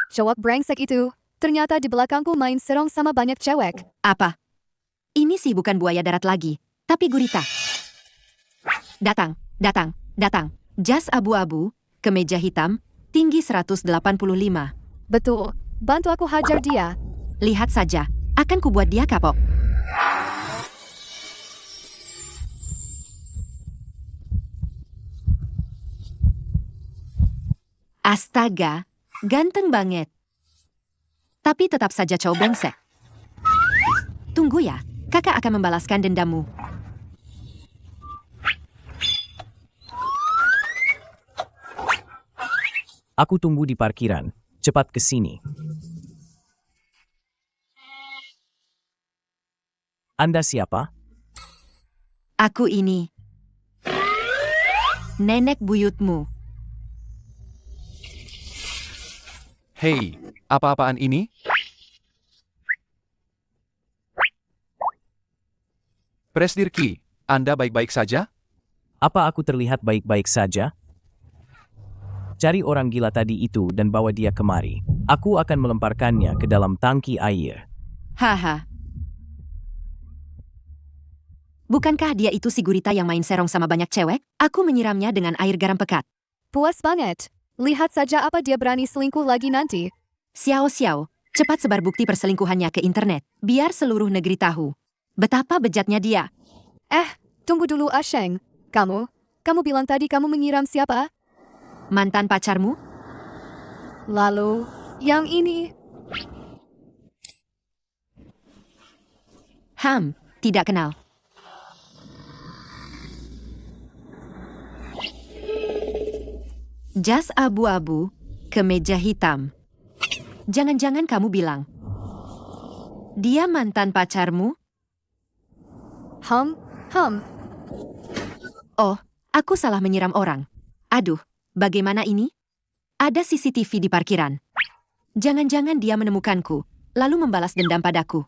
Cowok brengsek itu, ternyata di belakangku main serong sama banyak cewek. Apa? Ini sih bukan buaya darat lagi, tapi gurita. Datang, datang, datang. Jas abu-abu, kemeja hitam, tinggi 185. Betul, bantu aku hajar dia. Lihat saja, akan kubuat dia kapok. Astaga, ganteng banget. Tapi tetap saja cowok brengsek. Tunggu ya, kakak akan membalaskan dendammu. Aku tunggu di parkiran. Cepat ke sini. Anda siapa? Aku ini. Nenek buyutmu. Hei, apa-apaan ini? Presdirki, Anda baik-baik saja? Apa aku terlihat baik-baik saja? Cari orang gila tadi itu dan bawa dia kemari. Aku akan melemparkannya ke dalam tangki air. Haha. Bukankah dia itu si gurita yang main serong sama banyak cewek? Aku menyiramnya dengan air garam pekat. Puas banget. Lihat saja apa dia berani selingkuh lagi nanti. Xiao, cepat sebar bukti perselingkuhannya ke internet. Biar seluruh negeri tahu betapa bejatnya dia. Tunggu dulu Asheng. Kamu bilang tadi kamu menyiram siapa? Mantan pacarmu? Lalu, yang ini. Tidak kenal. Jas abu-abu, kemeja hitam. Jangan-jangan kamu bilang, dia mantan pacarmu? Oh, aku salah menyiram orang. Aduh, bagaimana ini? Ada CCTV di parkiran. Jangan-jangan dia menemukanku, lalu membalas dendam padaku.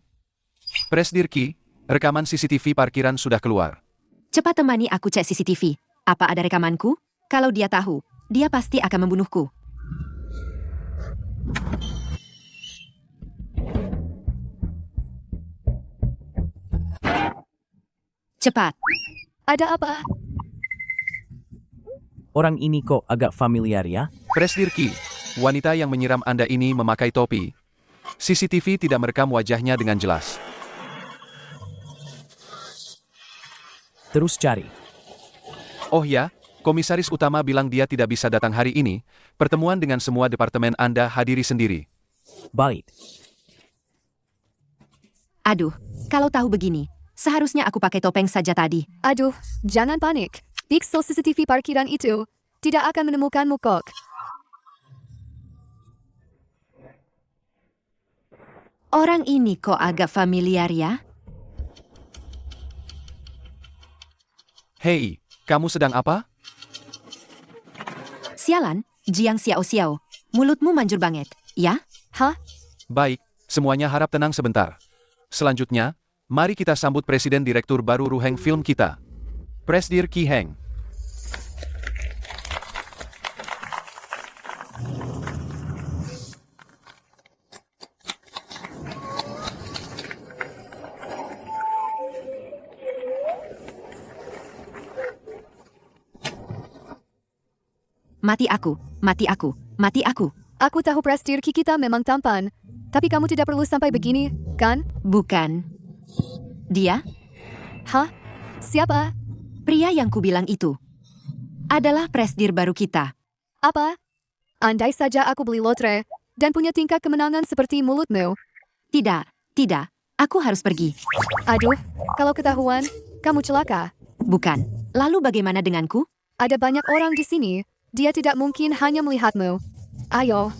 Presdirki, rekaman CCTV parkiran sudah keluar. Cepat temani aku cek CCTV. Apa ada rekamanku? Kalau dia tahu, dia pasti akan membunuhku. Cepat. Ada apa? Orang ini kok agak familiar ya? Presdirki, wanita yang menyiram Anda ini memakai topi. CCTV tidak merekam wajahnya dengan jelas. Terus cari. Oh ya, komisaris utama bilang dia tidak bisa datang hari ini. Pertemuan dengan semua departemen Anda hadiri sendiri. Baik. Aduh, kalau tahu begini, seharusnya aku pakai topeng saja tadi. Aduh, jangan panik. Pixel CCTV parkiran itu tidak akan menemukanmu kok. Orang ini kok agak familiar ya? Hei, kamu sedang apa? Sialan, Jiang Xiao. Mulutmu manjur banget, ya? Baik, semuanya harap tenang sebentar. Selanjutnya, mari kita sambut Presiden Direktur baru Ruheng Film kita, Presdir Ki Heng. Mati aku. Aku tahu Presdirki kita memang tampan, tapi kamu tidak perlu sampai begini, kan? Bukan. Dia? Siapa? Pria yang kubilang itu adalah presdir baru kita. Apa? Andai saja aku beli lotre dan punya tingkat kemenangan seperti mulutmu. Tidak. Aku harus pergi. Aduh, kalau ketahuan, kamu celaka. Bukan. Lalu bagaimana denganku? Ada banyak orang di sini. Dia tidak mungkin hanya melihatmu. Ayo.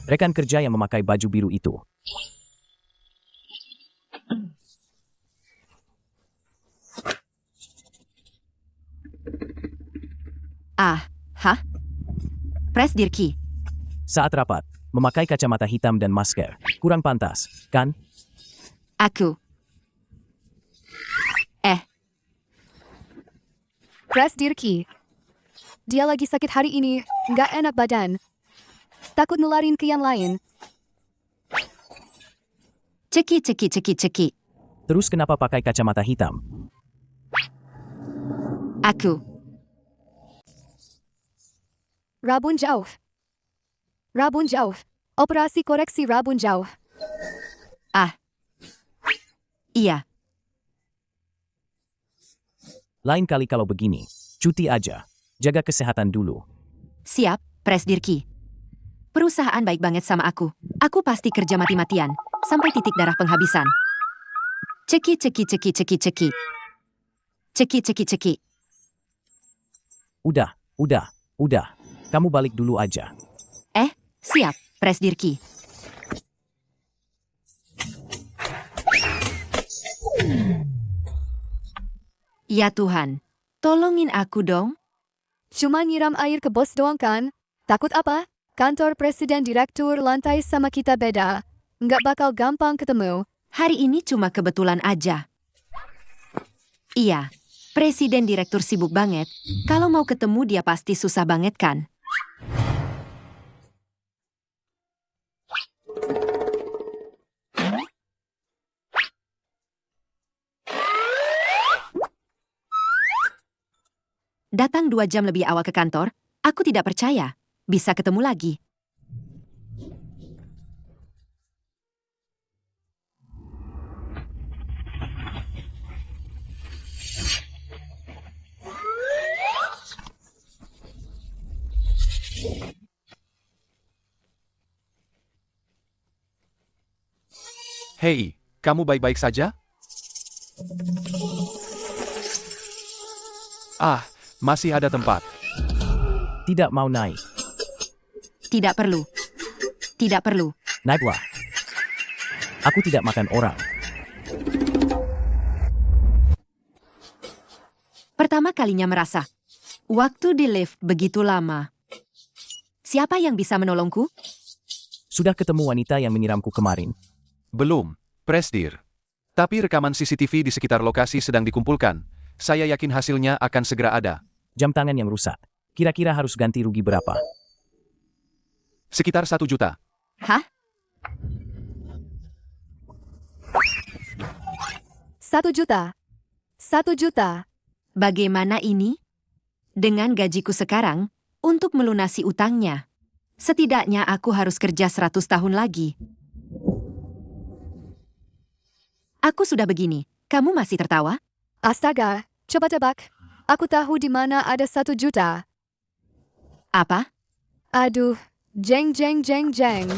Rekan kerja yang memakai baju biru itu. Presdir Ki. Saat rapat, memakai kacamata hitam dan masker. Kurang pantas, kan? Aku. Presdirki. Dia lagi sakit hari ini, nggak enak badan. Takut nularin ke yang lain. Ceki, ceki, ceki, ceki. Terus kenapa pakai kacamata hitam? Aku. Rabun jauh. Rabun jauh. Operasi koreksi rabun jauh. Ah. Iya. Lain kali kalau begini, cuti aja. Jaga kesehatan dulu. Siap, Presdirki. Perusahaan baik banget sama aku. Aku pasti kerja mati-matian, sampai titik darah penghabisan. Ceki, ceki, ceki, ceki, ceki. Ceki, ceki, ceki. Udah. Kamu balik dulu aja. Siap, Presdirki. Ya Tuhan, tolongin aku dong. Cuma nyiram air ke bos doang kan? Takut apa? Kantor presiden direktur lantai sama kita beda. Nggak bakal gampang ketemu. Hari ini cuma kebetulan aja. Iya, presiden direktur sibuk banget. Kalau mau ketemu dia pasti susah banget kan? Datang 2 jam lebih awal ke kantor, aku tidak percaya. Bisa ketemu lagi. Hei, kamu baik-baik saja? Ah, masih ada tempat. Tidak mau naik. Tidak perlu. Tidak perlu. Naiklah. Aku tidak makan orang. Pertama kalinya merasa, waktu di lift begitu lama. Siapa yang bisa menolongku? Sudah ketemu wanita yang menyiramku kemarin. Belum, Presdir. Tapi rekaman CCTV di sekitar lokasi sedang dikumpulkan. Saya yakin hasilnya akan segera ada. Jam tangan yang rusak. Kira-kira harus ganti rugi berapa? Sekitar 1 juta. Hah? 1 juta. 1 juta. Bagaimana ini? Dengan gajiku sekarang, untuk melunasi utangnya. Setidaknya aku harus kerja 100 tahun lagi. Aku sudah begini, kamu masih tertawa? Astaga, coba tebak. Aku tahu di mana ada 1 juta. Apa? Aduh, jeng jeng jeng jeng.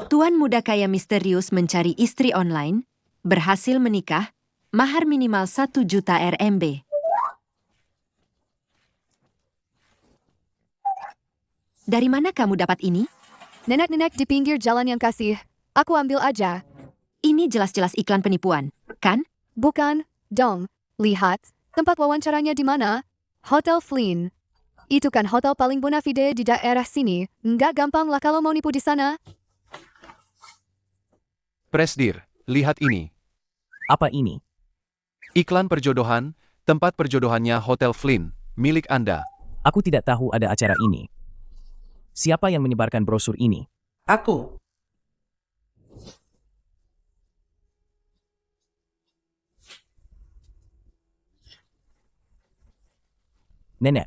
Tuan muda kaya misterius mencari istri online, berhasil menikah, mahar minimal 1 juta RMB. Dari mana kamu dapat ini? Nenek-nenek di pinggir jalan yang kasih. Aku ambil aja. Ini jelas-jelas iklan penipuan, kan? Bukan, dong. Lihat, tempat wawancaranya di mana? Hotel Flynn. Itu kan hotel paling bonafide di daerah sini. Nggak gampang lah kalau mau nipu di sana. Presdir, lihat ini. Apa ini? Iklan perjodohan, tempat perjodohannya Hotel Flynn, milik Anda. Aku tidak tahu ada acara ini. Siapa yang menyebarkan brosur ini? Aku. Nenek.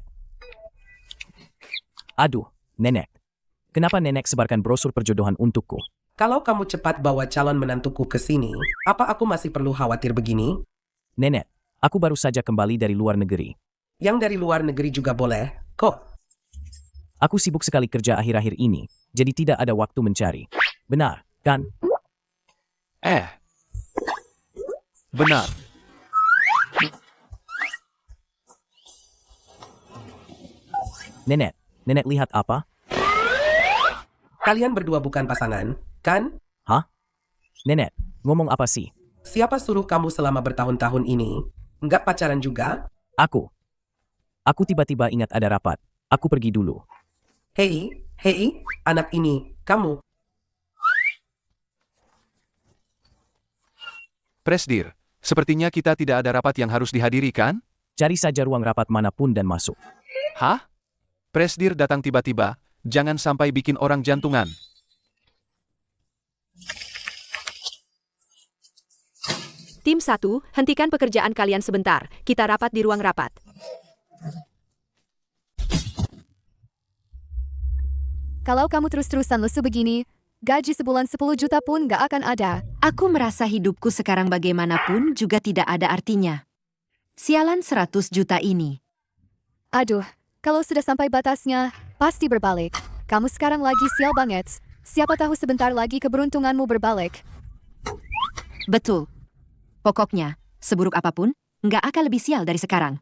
Aduh, nenek. Kenapa nenek sebarkan brosur perjodohan untukku? Kalau kamu cepat bawa calon menantuku ke sini, apa aku masih perlu khawatir begini? Nenek, aku baru saja kembali dari luar negeri. Yang dari luar negeri juga boleh, kok. Aku sibuk sekali kerja akhir-akhir ini, jadi tidak ada waktu mencari. Benar, kan? Benar. Nenek lihat apa? Kalian berdua bukan pasangan, kan? Hah? Nenek, ngomong apa sih? Siapa suruh kamu selama bertahun-tahun ini? Enggak pacaran juga? Aku tiba-tiba ingat ada rapat. Aku pergi dulu. Hei, anak ini, kamu. Presdir, sepertinya kita tidak ada rapat yang harus dihadiri, kan? Cari saja ruang rapat manapun dan masuk. Hah? Presdir datang tiba-tiba, jangan sampai bikin orang jantungan. Tim 1, hentikan pekerjaan kalian sebentar. Kita rapat di ruang rapat. Kalau kamu terus-terusan lesu begini, gaji sebulan 10 juta pun gak akan ada. Aku merasa hidupku sekarang bagaimanapun juga tidak ada artinya. Sialan 100 juta ini. Aduh, kalau sudah sampai batasnya, pasti berbalik. Kamu sekarang lagi sial banget. Siapa tahu sebentar lagi keberuntunganmu berbalik. Betul. Pokoknya, seburuk apapun, nggak akan lebih sial dari sekarang.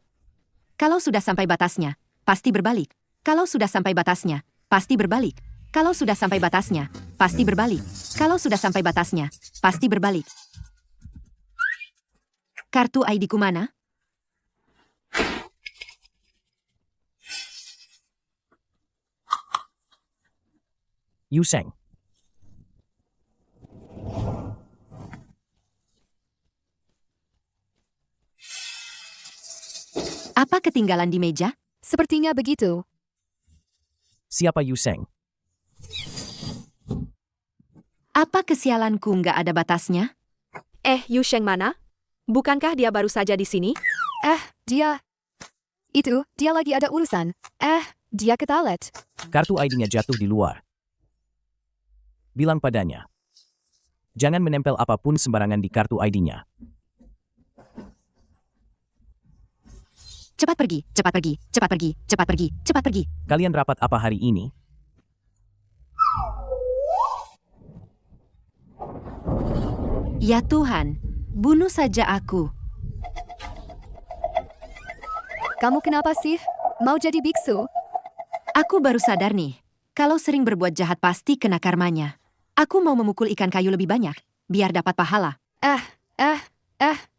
Kalau sudah sampai batasnya, pasti berbalik. Kalau sudah sampai batasnya, pasti berbalik. Kalau sudah sampai batasnya, pasti berbalik. Kalau sudah sampai batasnya, pasti berbalik. Kartu ID-ku mana? Yuseng. Apa ketinggalan di meja? Sepertinya begitu. Siapa Yuseng? Apa kesialanku nggak ada batasnya? Yusheng mana? Bukankah dia baru saja di sini? Dia lagi ada urusan. Dia ke toilet. Kartu ID-nya jatuh di luar. Bilang padanya. Jangan menempel apapun sembarangan di kartu ID-nya. Cepat pergi, cepat pergi, cepat pergi, cepat pergi, cepat pergi. Kalian rapat apa hari ini? Ya Tuhan, bunuh saja aku. Kamu kenapa sih? Mau jadi biksu? Aku baru sadar nih, kalau sering berbuat jahat pasti kena karmanya. Aku mau memukul ikan kayu lebih banyak, biar dapat pahala.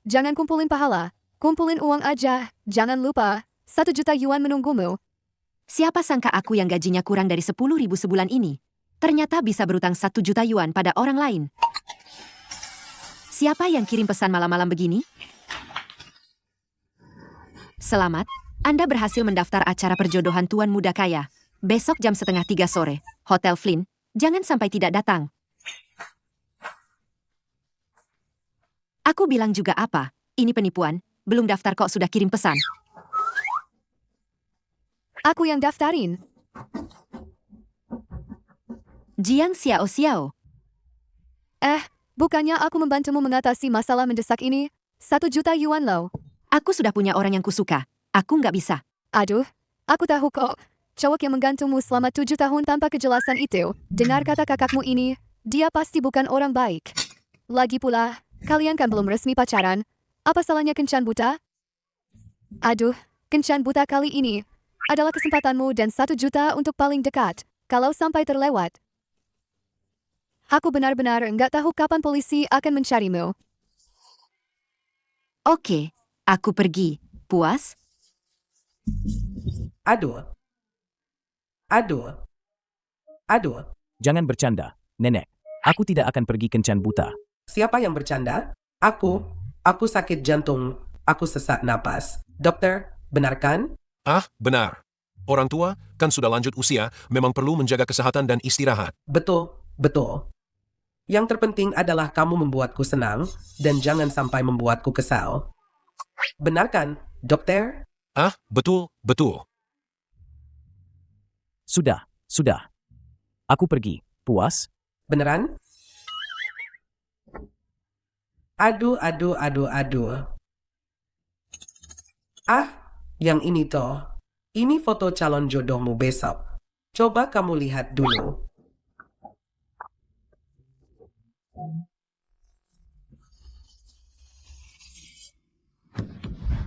Jangan kumpulin pahala. Kumpulin uang aja. Jangan lupa, 1 juta yuan menunggumu. Siapa sangka aku yang gajinya kurang dari 10.000 sebulan ini, ternyata bisa berutang 1 juta yuan pada orang lain. Siapa yang kirim pesan malam-malam begini? Selamat, Anda berhasil mendaftar acara perjodohan Tuan Muda Kaya. Besok jam 2:30 sore, Hotel Flynn. Jangan sampai tidak datang. Aku bilang juga apa? Ini penipuan. Belum daftar kok sudah kirim pesan. Aku yang daftarin. Jiang Xiao Xiao. Bukannya aku membantumu mengatasi masalah mendesak ini? 1 juta yuan loh. Aku sudah punya orang yang kusuka. Aku nggak bisa. Aduh, aku tahu kok. Cowok yang menggantungmu selama 7 tahun tanpa kejelasan itu. Dengar kata kakakmu ini, dia pasti bukan orang baik. Lagi pula, kalian kan belum resmi pacaran. Apa salahnya kencan buta? Aduh, kencan buta kali ini adalah kesempatanmu dan 1 juta untuk paling dekat. Kalau sampai terlewat, aku benar-benar nggak tahu kapan polisi akan mencarimu. Oke, aku pergi. Puas? Aduh. Jangan bercanda, Nenek. Aku tidak akan pergi kencan buta. Siapa yang bercanda? Aku sakit jantung. Aku sesak napas. Dokter, benarkan? Benar. Orang tua kan sudah lanjut usia, memang perlu menjaga kesehatan dan istirahat. Betul. Yang terpenting adalah kamu membuatku senang dan jangan sampai membuatku kesal. Benarkan, dokter? Betul. Sudah. Aku pergi. Puas? Beneran? Aduh. Yang ini toh. Ini foto calon jodohmu besok. Coba kamu lihat dulu.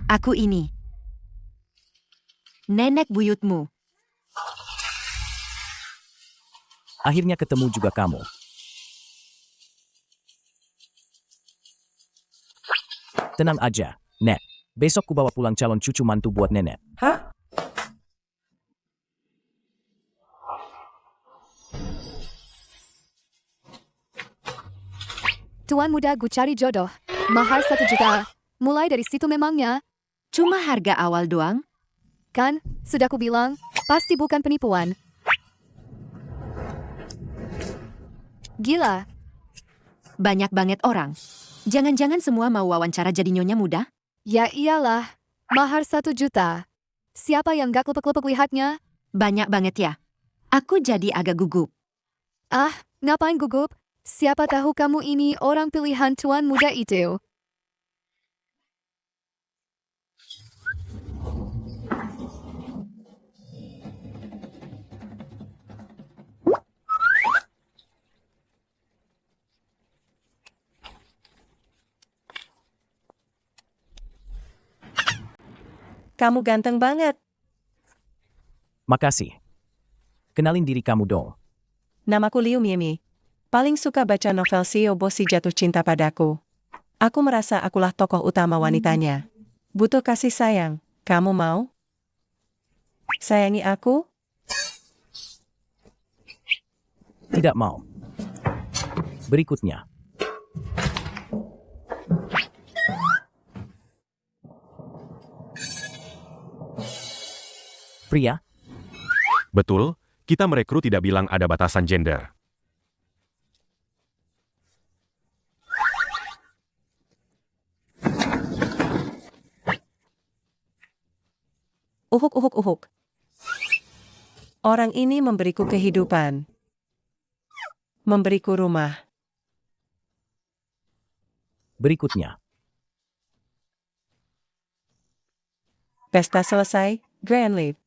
Aku ini. Nenek buyutmu. Akhirnya ketemu juga kamu. Tenang aja, Nek. Besok ku bawa pulang calon cucu mantu buat Nenek. Hah? Tuan muda gu cari jodoh. Mahar 1 juta. Mulai dari situ memangnya. Cuma harga awal doang? Kan, sudah ku bilang, pasti bukan penipuan. Gila, Banyak banget orang. Jangan-jangan semua mau wawancara jadi nyonya muda? ya iyalah. Mahar 1 juta. Siapa yang gak lepek-lepek lihatnya? Banyak banget ya. Aku jadi agak gugup. Ah, ngapain gugup? Siapa tahu kamu ini orang pilihan tuan muda itu. Kamu ganteng banget. Makasih. Kenalin diri kamu dong. Namaku Liu Mimi. Paling suka baca novel Shio Boshi Jatuh Cinta Padaku. Aku merasa akulah tokoh utama wanitanya. Butuh kasih sayang. Kamu mau? Sayangi aku? Tidak mau. Berikutnya. Pria, Betul, kita merekrut tidak bilang ada batasan gender. Uhuk uhuk uhuk. Orang ini memberiku kehidupan. Memberiku rumah. berikutnya. Pesta selesai, Grand Leap.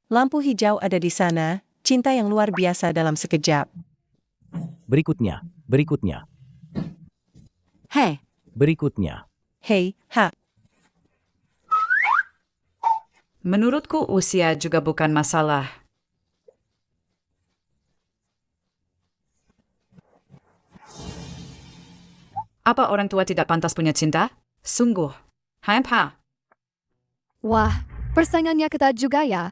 Lampu hijau ada di sana, cinta yang luar biasa dalam sekejap. Berikutnya. Berikutnya. Hei, Berikutnya. Hei, ha. Menurutku usia juga bukan masalah. Apa orang tua tidak pantas punya cinta? Sungguh. Hampa. Wah, persaingannya ketat juga ya.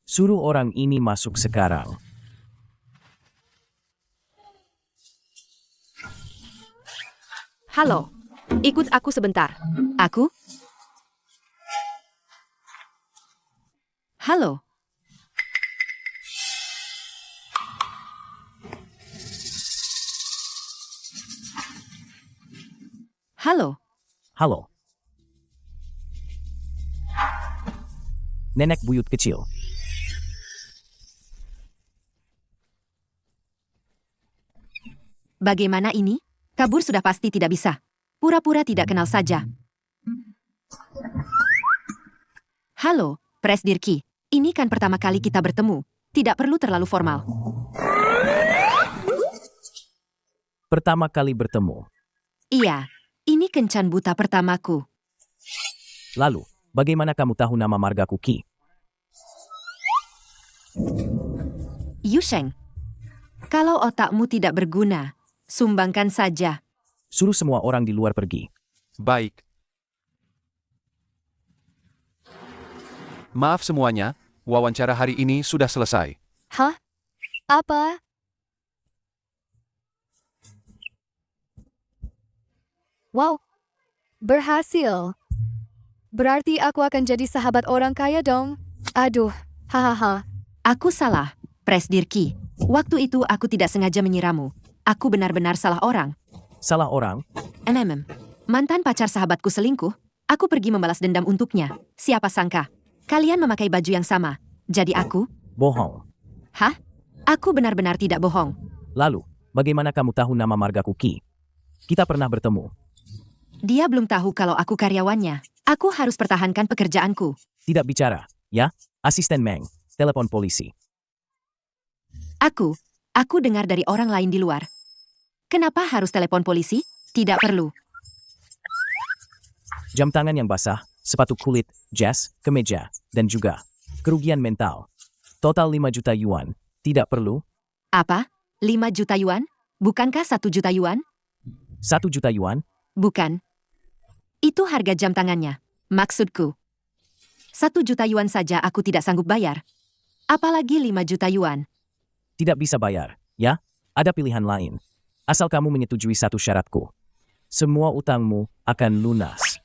Suruh orang ini masuk sekarang. halo. Ikut aku sebentar. Aku? Halo. Halo. Halo. Nenek buyut kecil. Bagaimana ini? Kabur sudah pasti tidak bisa. Pura-pura tidak kenal saja. Halo, Presdirki. Ini kan pertama kali kita bertemu. Tidak perlu terlalu formal. Pertama kali bertemu. Iya, ini kencan buta pertamaku. Lalu, bagaimana kamu tahu nama margaku Ki? Yusheng. Kalau otakmu tidak berguna, sumbangkan saja. Suruh semua orang di luar pergi. Baik. Maaf semuanya, wawancara hari ini sudah selesai. Hah? Apa? Wow, berhasil. Berarti aku akan jadi sahabat orang kaya dong. Aduh, hahaha. Aku salah, Presdirki. Waktu itu aku tidak sengaja menyiramu. Aku benar-benar salah orang. Salah orang? Mantan pacar sahabatku selingkuh. Aku pergi membalas dendam untuknya. Siapa sangka? Kalian memakai baju yang sama. Jadi aku? Bohong. Hah? Aku benar-benar tidak bohong. Lalu, bagaimana kamu tahu nama margaku Ki? Kita pernah bertemu. Dia belum tahu kalau aku karyawannya. Aku harus pertahankan pekerjaanku. Tidak bicara, ya? Asisten Meng, telepon polisi. Aku dengar dari orang lain di luar. Kenapa harus telepon polisi? Tidak perlu. Jam tangan yang basah, sepatu kulit, jas, kemeja, dan juga kerugian mental. Total 5 juta yuan. Tidak perlu? Apa? 5 juta yuan? Bukankah 1 juta yuan? 1 juta yuan? Bukan. Itu harga jam tangannya. Maksudku. 1 juta yuan saja aku tidak sanggup bayar. Apalagi 5 juta yuan. Tidak bisa bayar, ya? Ada pilihan lain. Asal kamu menyetujui satu syaratku. Semua utangmu akan lunas.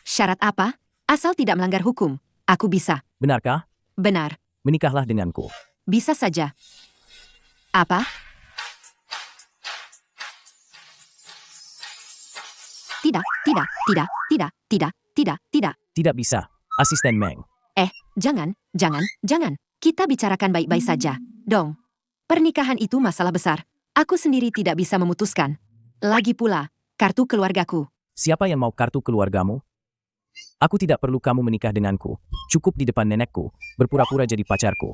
Syarat apa? Asal tidak melanggar hukum. Aku bisa. Benarkah? Benar. Menikahlah denganku. Bisa saja. Apa? Tidak, tidak, tidak, tidak, tidak, tidak, tidak. Tidak bisa. Asisten Meng. Jangan, jangan. Kita bicarakan baik-baik saja. Dong. Pernikahan itu masalah besar. Aku sendiri tidak bisa memutuskan. Lagi pula, kartu keluargaku. Siapa yang mau kartu keluargamu? Aku tidak perlu kamu menikah denganku. Cukup di depan nenekku, berpura-pura jadi pacarku.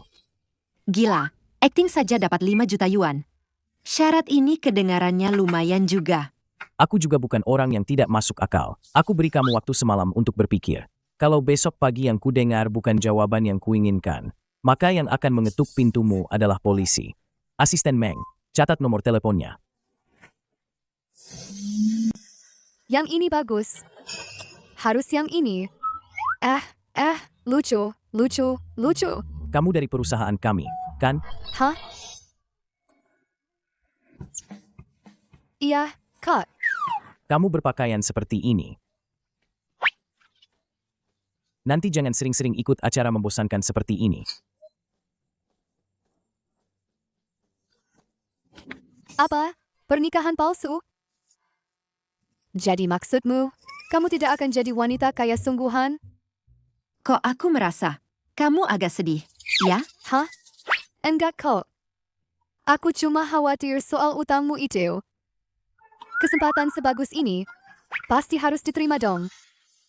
Gila, akting saja dapat 5 juta yuan. Syarat ini kedengarannya lumayan juga. Aku juga bukan orang yang tidak masuk akal. Aku beri kamu waktu semalam untuk berpikir. Kalau besok pagi yang kudengar bukan jawaban yang kuinginkan, maka yang akan mengetuk pintumu adalah polisi. Asisten Meng, catat nomor teleponnya. Yang ini bagus. Harus yang ini. Lucu. Kamu dari perusahaan kami, kan? Hah? Iya, Kak. Kamu berpakaian seperti ini. Nanti jangan sering-sering ikut acara membosankan seperti ini. Apa? Pernikahan palsu? Jadi maksudmu, kamu tidak akan jadi wanita kaya sungguhan? Kok aku merasa kamu agak sedih, ya? Hah? Enggak kok. Aku cuma khawatir soal utangmu itu. Kesempatan sebagus ini, pasti harus diterima dong.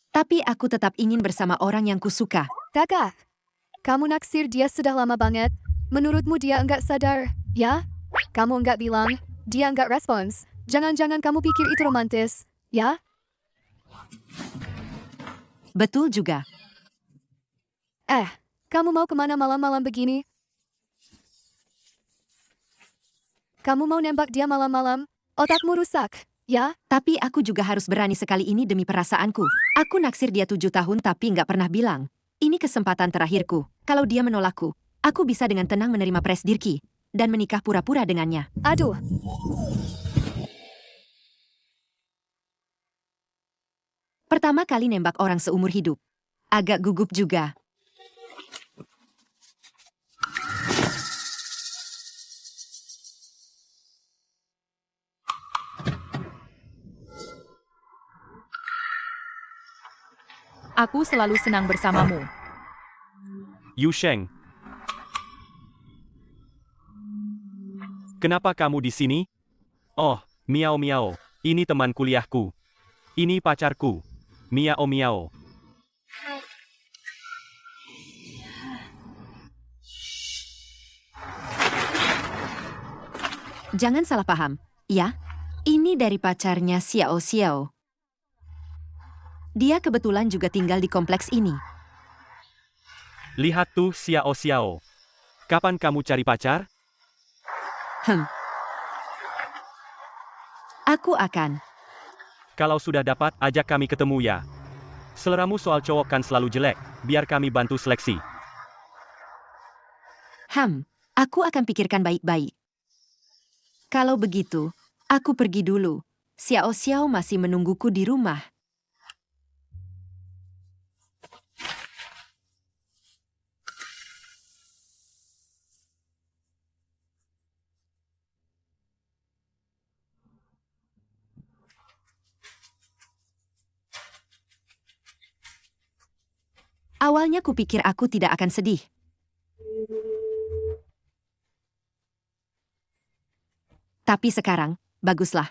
Tapi aku tetap ingin bersama orang yang kusuka. Kakak, kamu naksir dia sudah lama banget. Menurutmu dia enggak sadar, ya? Kamu enggak bilang, dia enggak respons. Jangan-jangan kamu pikir itu romantis, ya? Betul juga. Kamu mau kemana malam-malam begini? Kamu mau nembak dia malam-malam? Otakmu rusak, ya? Tapi aku juga harus berani sekali ini demi perasaanku. Aku naksir dia 7 tahun tapi nggak pernah bilang. Ini kesempatan terakhirku. Kalau dia menolakku, aku bisa dengan tenang menerima Presdirki dan menikah pura-pura dengannya. Aduh, Pertama kali nembak orang seumur hidup. Agak gugup juga. Aku selalu senang bersamamu. Yu Sheng. Kenapa kamu di sini? Oh, Miao Miao. Ini teman kuliahku. Ini pacarku. Miao Miao. Jangan salah paham, ya? Ini dari pacarnya Xiao Xiao. Dia kebetulan juga tinggal di kompleks ini. Lihat tuh Xiao Xiao. Kapan kamu cari pacar? Aku akan. Kalau sudah dapat, ajak kami ketemu ya. Seleramu soal cowok kan selalu jelek. Biar kami bantu seleksi. Aku akan pikirkan baik-baik. Kalau begitu, aku pergi dulu. Xiao Xiao masih menungguku di rumah. Awalnya kupikir aku tidak akan sedih. Tapi sekarang, baguslah.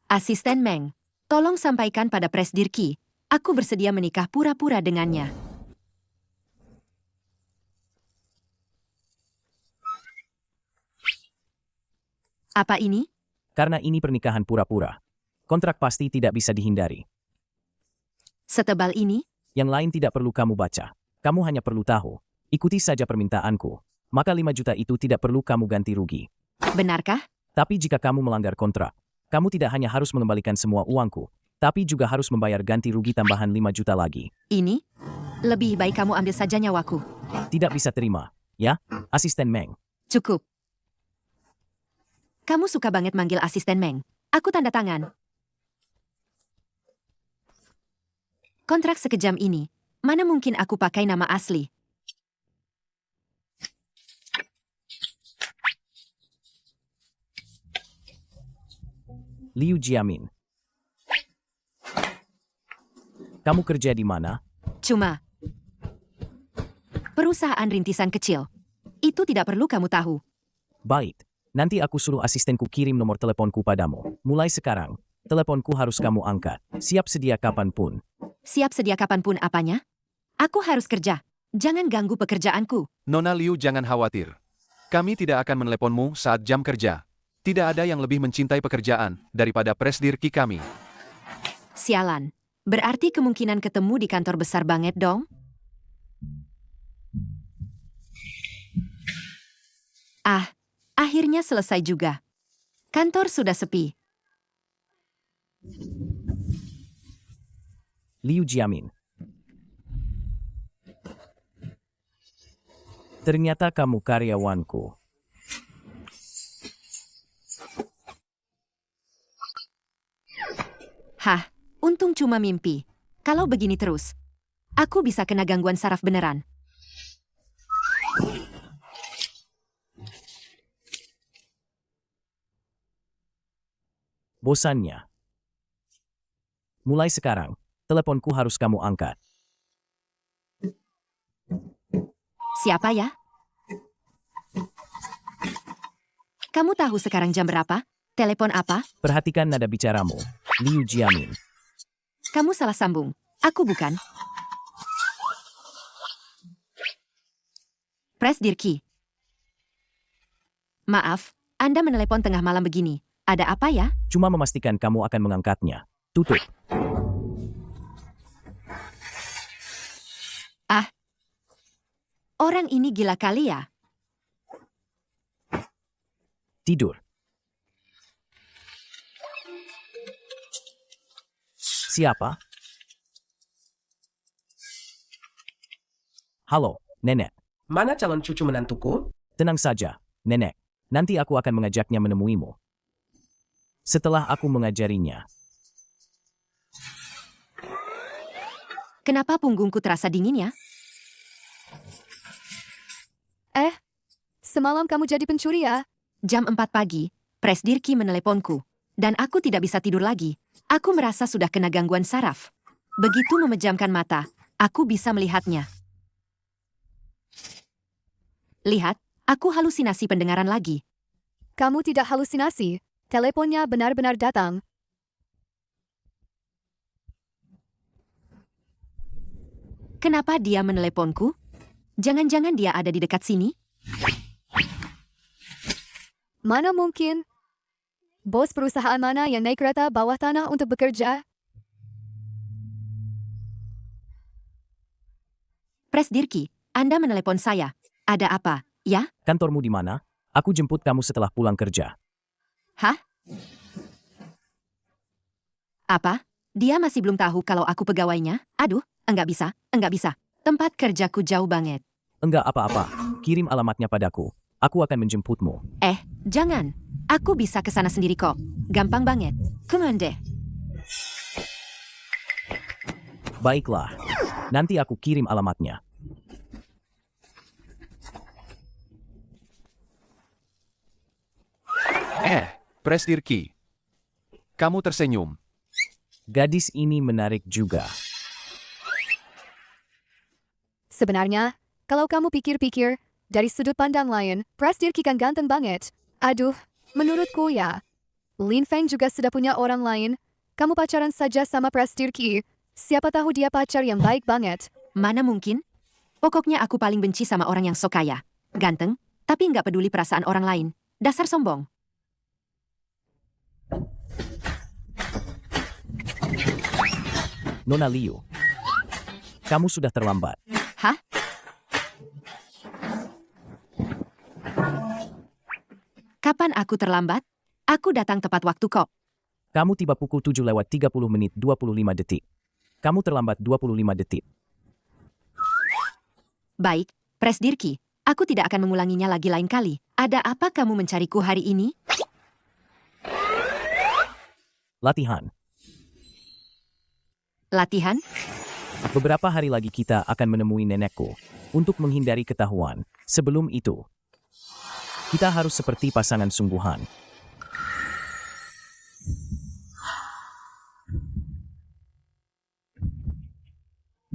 Asisten Meng, tolong sampaikan pada Presdirki, aku bersedia menikah pura-pura dengannya. Apa ini? Karena ini pernikahan pura-pura. Kontrak pasti tidak bisa dihindari. Setebal ini? Yang lain tidak perlu kamu baca. Kamu hanya perlu tahu. Ikuti saja permintaanku. Maka 5 juta itu tidak perlu kamu ganti rugi. Benarkah? Tapi jika kamu melanggar kontrak, kamu tidak hanya harus mengembalikan semua uangku, tapi juga harus membayar ganti rugi tambahan 5 juta lagi. Ini? Lebih baik kamu ambil saja nyawaku. Tidak bisa terima, ya, Asisten Meng. Cukup. Kamu suka banget manggil asisten Meng. Aku tanda tangan. Kontrak sekejam ini, mana mungkin aku pakai nama asli? Liu Jiamin. Kamu kerja di mana? Cuma perusahaan rintisan kecil. Itu tidak perlu kamu tahu. Baik. Nanti aku suruh asistenku kirim nomor teleponku padamu. Mulai sekarang, teleponku harus kamu angkat. Siap sedia kapanpun. Siap sedia kapanpun apanya? Aku harus kerja. Jangan ganggu pekerjaanku. Nona Liu, jangan khawatir. Kami tidak akan meneleponmu saat jam kerja. Tidak ada yang lebih mencintai pekerjaan daripada presdirki kami. Sialan. Berarti kemungkinan ketemu di kantor besar banget dong? Ah, akhirnya selesai juga. Kantor sudah sepi. Liu Jiamin. Ternyata kamu karyawanku. Hah, untung cuma mimpi. Kalau begini terus, aku bisa kena gangguan saraf beneran. Bosannya. Mulai sekarang, teleponku harus kamu angkat. Siapa ya? Kamu tahu sekarang jam berapa? Telepon apa? Perhatikan nada bicaramu, Liu Jiamin. Kamu salah sambung. Aku bukan. Presdirki. Maaf, Anda menelepon tengah malam begini. Ada apa ya? Cuma memastikan kamu akan mengangkatnya. Tutup. Ah. Orang ini gila kali ya? Tidur. Siapa? Halo, Nenek. Mana calon cucu menantuku? Tenang saja, Nenek. Nanti aku akan mengajaknya menemuimu. Setelah aku mengajarinya. Kenapa punggungku terasa dingin ya? Semalam kamu jadi pencuri ya? Jam 4 pagi, Presdirki meneleponku. Dan aku tidak bisa tidur lagi. Aku merasa sudah kena gangguan saraf. Begitu memejamkan mata, aku bisa melihatnya. Lihat, aku halusinasi pendengaran lagi. Kamu tidak halusinasi. Teleponnya benar-benar datang. Kenapa dia meneleponku? Jangan-jangan dia ada di dekat sini? Mana mungkin? Bos perusahaan mana yang naik kereta bawah tanah untuk bekerja? Presdirki, Anda menelepon saya. Ada apa, ya? Kantormu di mana? Aku jemput kamu setelah pulang kerja. Hah? Apa? Dia masih belum tahu kalau aku pegawainya? Aduh, enggak bisa. Tempat kerjaku jauh banget. Enggak apa-apa, kirim alamatnya padaku. Aku akan menjemputmu. Jangan. Aku bisa ke sana sendiri kok. Gampang banget. Come on deh. Baiklah, nanti aku kirim alamatnya. Presdirki. Kamu tersenyum. Gadis ini menarik juga. Sebenarnya, kalau kamu pikir-pikir, dari sudut pandang lain, Presdirki kan ganteng banget. Aduh, menurutku ya. Lin Feng juga sudah punya orang lain. Kamu pacaran saja sama Presdirki. Siapa tahu dia pacar yang baik banget. Mana mungkin? Pokoknya aku paling benci sama orang yang sok kaya. Ganteng, tapi nggak peduli perasaan orang lain. Dasar sombong. Nona Liu, kamu sudah terlambat. Hah? Kapan aku terlambat? Aku datang tepat waktu kok. Kamu tiba pukul 7 lewat 30 menit 25 detik. Kamu terlambat 25 detik. Baik, Presdirki. Aku tidak akan mengulanginya lagi lain kali. Ada apa kamu mencariku hari ini? Latihan. Latihan? Beberapa hari lagi kita akan menemui nenekku. Untuk menghindari ketahuan, sebelum itu, kita harus seperti pasangan sungguhan.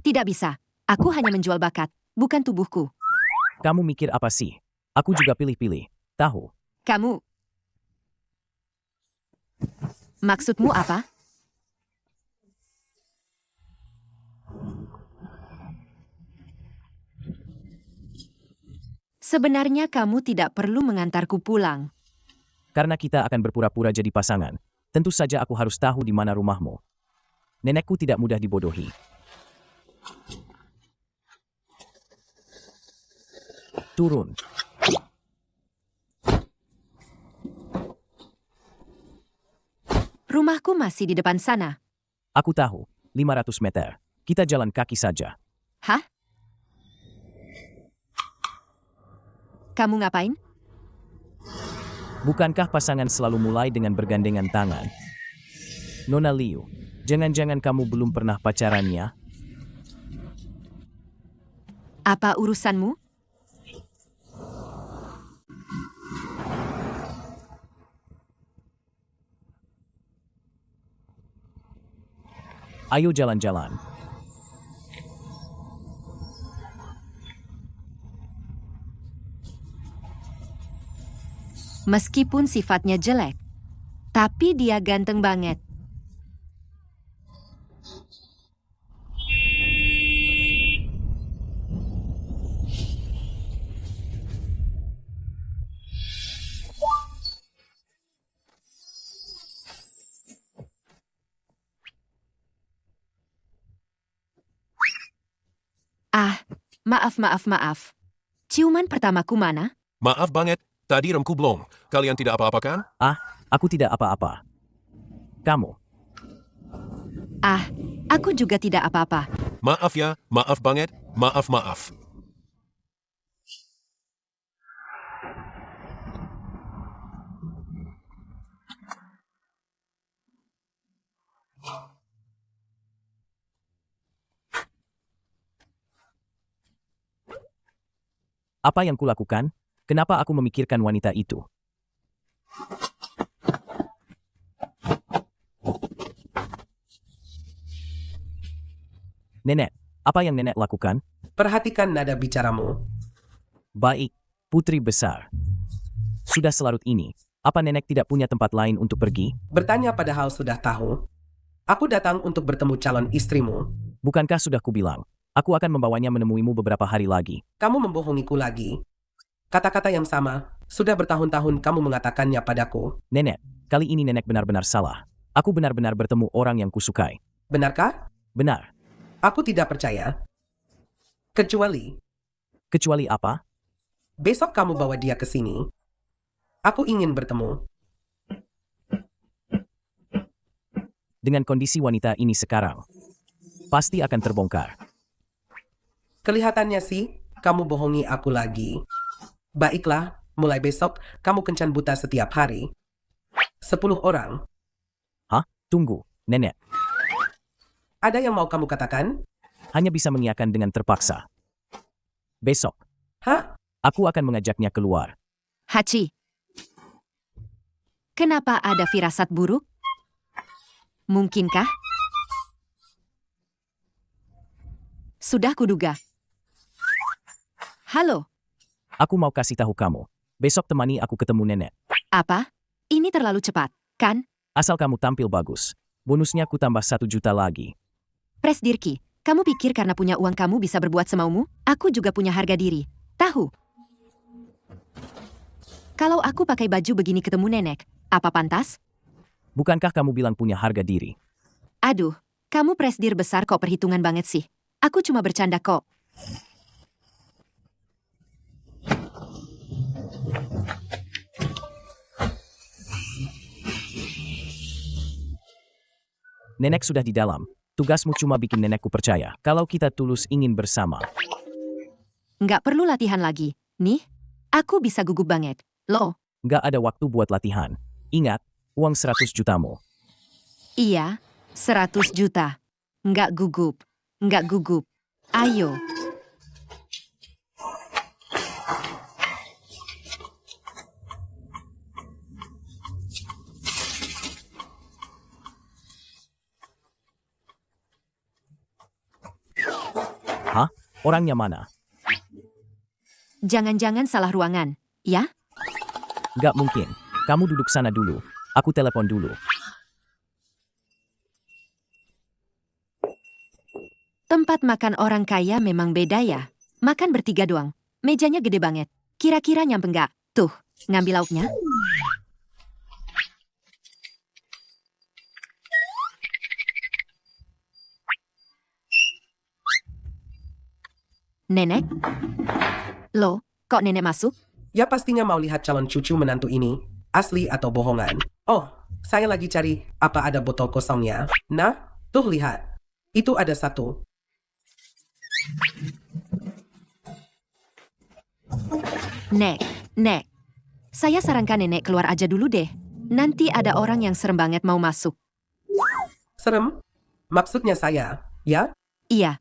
Tidak bisa. Aku hanya menjual bakat, bukan tubuhku. Kamu mikir apa sih? Aku juga pilih-pilih. Tahu. Kamu... Maksudmu apa? Sebenarnya kamu tidak perlu mengantarku pulang. Karena kita akan berpura-pura jadi pasangan, tentu saja aku harus tahu di mana rumahmu. Nenekku tidak mudah dibodohi. Turun. Rumahku masih di depan sana. Aku tahu, 500 meter. Kita jalan kaki saja. Hah? Kamu ngapain? Bukankah pasangan selalu mulai dengan bergandengan tangan? Nona Liu, jangan-jangan kamu belum pernah pacarannya? Apa urusanmu? Ayo jalan-jalan. Meskipun sifatnya jelek, tapi dia ganteng banget. Maaf. Ciuman pertamaku mana? Maaf banget, tadi remku belum. Kalian tidak apa-apa kan? Aku tidak apa-apa. Kamu? Aku juga tidak apa-apa. Maaf ya, maaf banget, maaf. Apa yang kulakukan? Kenapa aku memikirkan wanita itu? Nenek, apa yang nenek lakukan? Perhatikan nada bicaramu. Baik, putri besar. Sudah selarut ini, apa nenek tidak punya tempat lain untuk pergi? Bertanya padahal sudah tahu. Aku datang untuk bertemu calon istrimu. Bukankah sudah kubilang, aku akan membawanya menemuimu beberapa hari lagi? Kamu membohongiku lagi. Kata-kata yang sama, sudah bertahun-tahun kamu mengatakannya padaku. Nenek, kali ini nenek benar-benar salah. Aku benar-benar bertemu orang yang kusukai. Benarkah? Benar. Aku tidak percaya. Kecuali apa? Besok kamu bawa dia ke sini. Aku ingin bertemu. Dengan kondisi wanita ini sekarang, pasti akan terbongkar. Kelihatannya sih, kamu bohongi aku lagi. Baiklah, mulai besok kamu kencan buta setiap hari. 10 orang. Hah? Tunggu, nenek. Ada yang mau kamu katakan? Hanya bisa mengiyakan dengan terpaksa. Besok, Hah? aku akan mengajaknya keluar. Hachi. Kenapa ada firasat buruk? Mungkinkah? Sudah kuduga. Halo, Aku mau kasih tahu kamu. Besok temani aku ketemu nenek. apa? Ini terlalu cepat, kan? Asal kamu tampil bagus. Bonusnya ku tambah 1 juta lagi. Presdirki, kamu pikir karena punya uang kamu bisa berbuat semaumu? Aku juga punya harga diri. Tahu? Kalau aku pakai baju begini ketemu nenek, apa pantas? Bukankah kamu bilang punya harga diri? Aduh, kamu presdir besar kok perhitungan banget sih. Aku cuma bercanda kok. Nenek sudah di dalam. Tugasmu cuma bikin nenekku percaya kalau kita tulus ingin bersama. Nggak perlu latihan lagi. Nih, aku bisa gugup banget. Loh, Nggak ada waktu buat latihan. Ingat, uang 100 jutamu. Iya, 100 juta. Nggak gugup. Nggak gugup. Ayo. Hah? Orangnya mana? Jangan-jangan salah ruangan, ya? Nggak mungkin. Kamu duduk sana dulu. Aku telepon dulu. Tempat makan orang kaya memang beda ya. Makan bertiga doang. Mejanya gede banget. Kira-kira nyampe nggak? Tuh, ngambil lauknya. Nenek? Loh, kok nenek masuk? Ya pastinya mau lihat calon cucu menantu ini, asli atau bohongan. Oh, saya lagi cari apa ada botol kosongnya. Nah, tuh lihat. Itu ada satu. Nek. Saya sarankan nenek keluar aja dulu deh. Nanti ada orang yang serem banget mau masuk. Serem? Maksudnya saya, ya? Iya,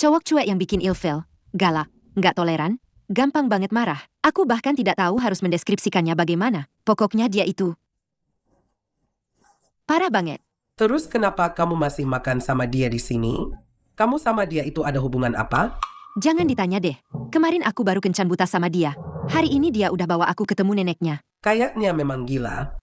cowok cuek yang bikin ilfil, galak, nggak toleran, gampang banget marah. Aku bahkan tidak tahu harus mendeskripsikannya bagaimana. Pokoknya dia itu parah banget. Terus kenapa kamu masih makan sama dia di sini? Kamu sama dia itu ada hubungan apa? Jangan ditanya deh. Kemarin aku baru kencan buta sama dia. Hari ini dia udah bawa aku ketemu neneknya. Kayaknya memang gila.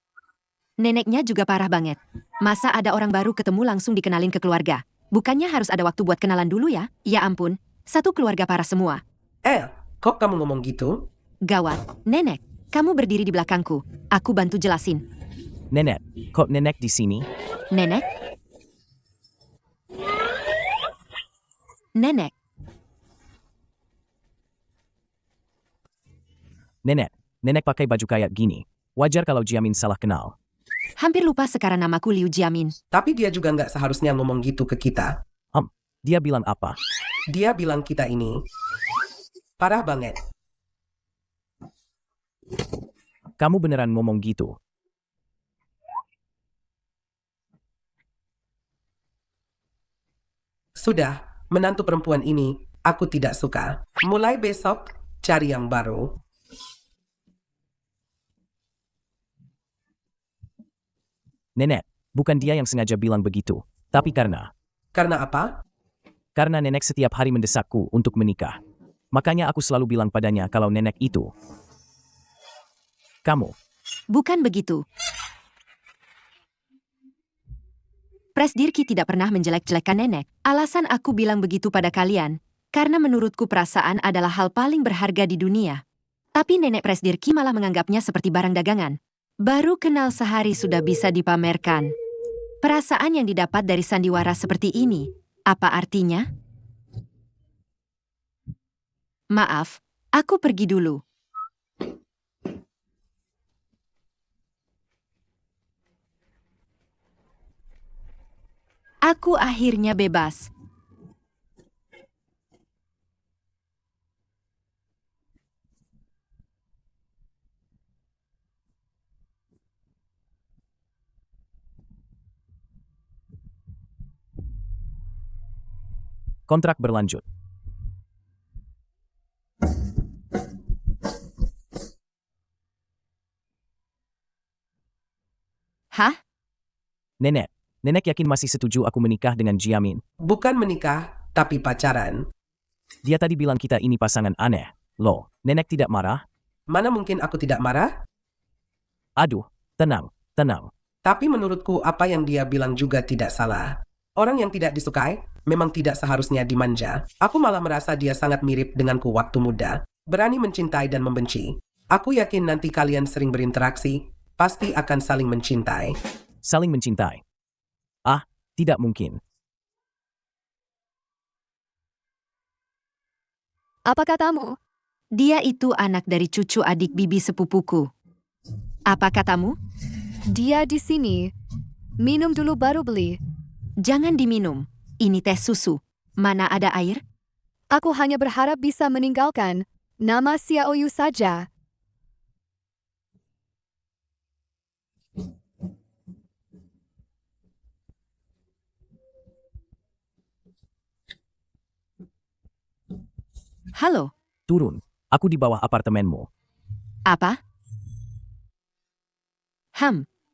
Neneknya juga parah banget. Masa ada orang baru ketemu langsung dikenalin ke keluarga? Bukannya harus ada waktu buat kenalan dulu ya? Ya ampun, satu keluarga parah semua. Kok kamu ngomong gitu? Gawat, nenek, kamu berdiri di belakangku. Aku bantu jelasin. Nenek, kok nenek di sini? Nenek? Nenek, Nenek pakai baju kayak gini. Wajar kalau Jiamin salah kenal. hampir lupa sekarang namaku Liu Jiamin. Tapi dia juga nggak seharusnya ngomong gitu ke kita. Dia bilang apa? Dia bilang kita ini parah banget. Kamu beneran ngomong gitu? Sudah, menantu perempuan ini aku tidak suka. Mulai besok, cari yang baru. Nenek, bukan dia yang sengaja bilang begitu. Tapi karena Apa? Karena nenek setiap hari mendesakku untuk menikah. Makanya aku selalu bilang padanya kalau nenek itu kamu. Bukan begitu. Presdirki tidak pernah menjelek-jelekan nenek. Alasan aku bilang begitu pada kalian, karena menurutku perasaan adalah hal paling berharga di dunia. Tapi nenek Presdirki malah menganggapnya seperti barang dagangan. Baru kenal sehari sudah bisa dipamerkan. Perasaan yang didapat dari sandiwara seperti ini, apa artinya? Maaf, aku pergi dulu. Aku akhirnya bebas. Kontrak berlanjut. Hah? Nenek yakin masih setuju aku menikah dengan Jiamin. Bukan menikah, tapi pacaran. Dia tadi bilang kita ini pasangan aneh. Loh, nenek tidak marah? Mana mungkin aku tidak marah? Aduh, tenang. Tapi menurutku apa yang dia bilang juga tidak salah. Orang yang tidak disukai memang tidak seharusnya dimanja. Aku malah merasa dia sangat mirip denganku waktu muda. Berani mencintai dan membenci. Aku yakin nanti kalian sering berinteraksi, pasti akan saling mencintai. Saling mencintai. Tidak mungkin. Apa katamu? Dia itu anak dari cucu adik bibi sepupuku. Apa katamu? Dia di sini. Minum dulu baru beli. Jangan diminum. Ini teh susu. Mana ada air? Aku hanya berharap bisa meninggalkan nama Xiaoyu saja. Halo, Turun. Aku di bawah apartemenmu. apa?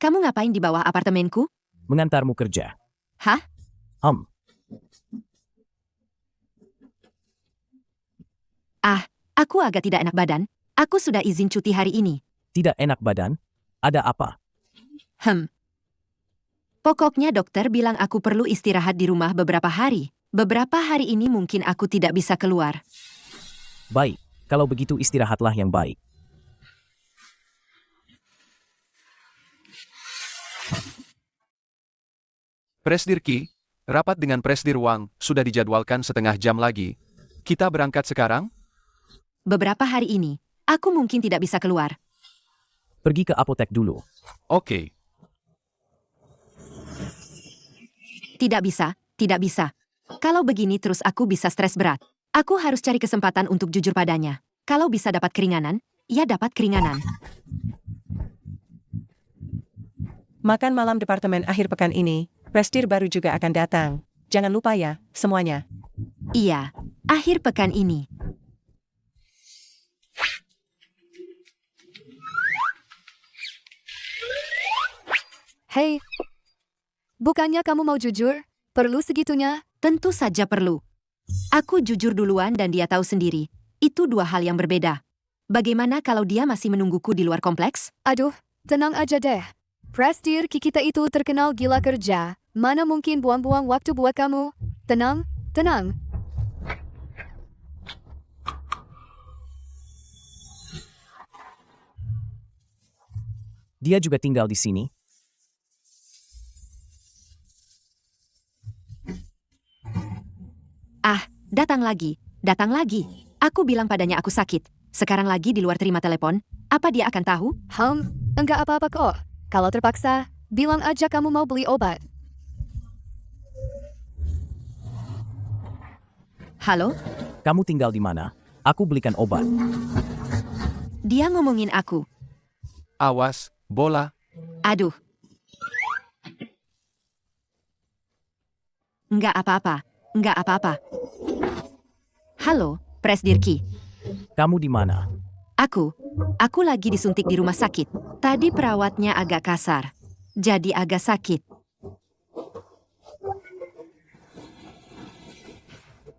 Kamu ngapain di bawah apartemenku? Mengantarmu kerja. Hah? Aku agak tidak enak badan. Aku sudah izin cuti hari ini. Tidak enak badan? Ada apa? Pokoknya dokter bilang aku perlu istirahat di rumah beberapa hari. Beberapa hari ini mungkin aku tidak bisa keluar. Baik, kalau begitu istirahatlah yang baik. Presdir Ki, rapat dengan Presdir Wang sudah dijadwalkan setengah jam lagi. Kita berangkat sekarang? Beberapa hari ini, aku mungkin tidak bisa keluar. Pergi ke apotek dulu. Oke. Tidak bisa. Kalau begini terus aku bisa stres berat. Aku harus cari kesempatan untuk jujur padanya. Kalau bisa dapat keringanan, ya dapat keringanan. Makan malam departemen akhir pekan ini, Presdir baru juga akan datang. Jangan lupa ya, semuanya. Iya, akhir pekan ini. Hei, bukannya kamu mau jujur? Perlu segitunya? Tentu saja perlu. Aku jujur duluan dan dia tahu sendiri. Itu dua hal yang berbeda. Bagaimana kalau dia masih menungguku di luar kompleks? Aduh, tenang aja deh. Presdir Ki kita itu terkenal gila kerja. Mana mungkin buang-buang waktu buat kamu? Tenang. Dia juga tinggal di sini. Datang lagi. Aku bilang padanya aku sakit. Sekarang lagi di luar terima telepon. Apa dia akan tahu? Enggak apa-apa kok. Kalau terpaksa, bilang aja kamu mau beli obat. Halo? Kamu tinggal di mana? Aku belikan obat. Dia ngomongin aku. Awas, bola. Aduh. Enggak apa-apa. Halo, Presdir Ki. Kamu di mana? Aku lagi disuntik di rumah sakit. Tadi perawatnya agak kasar. Jadi agak sakit.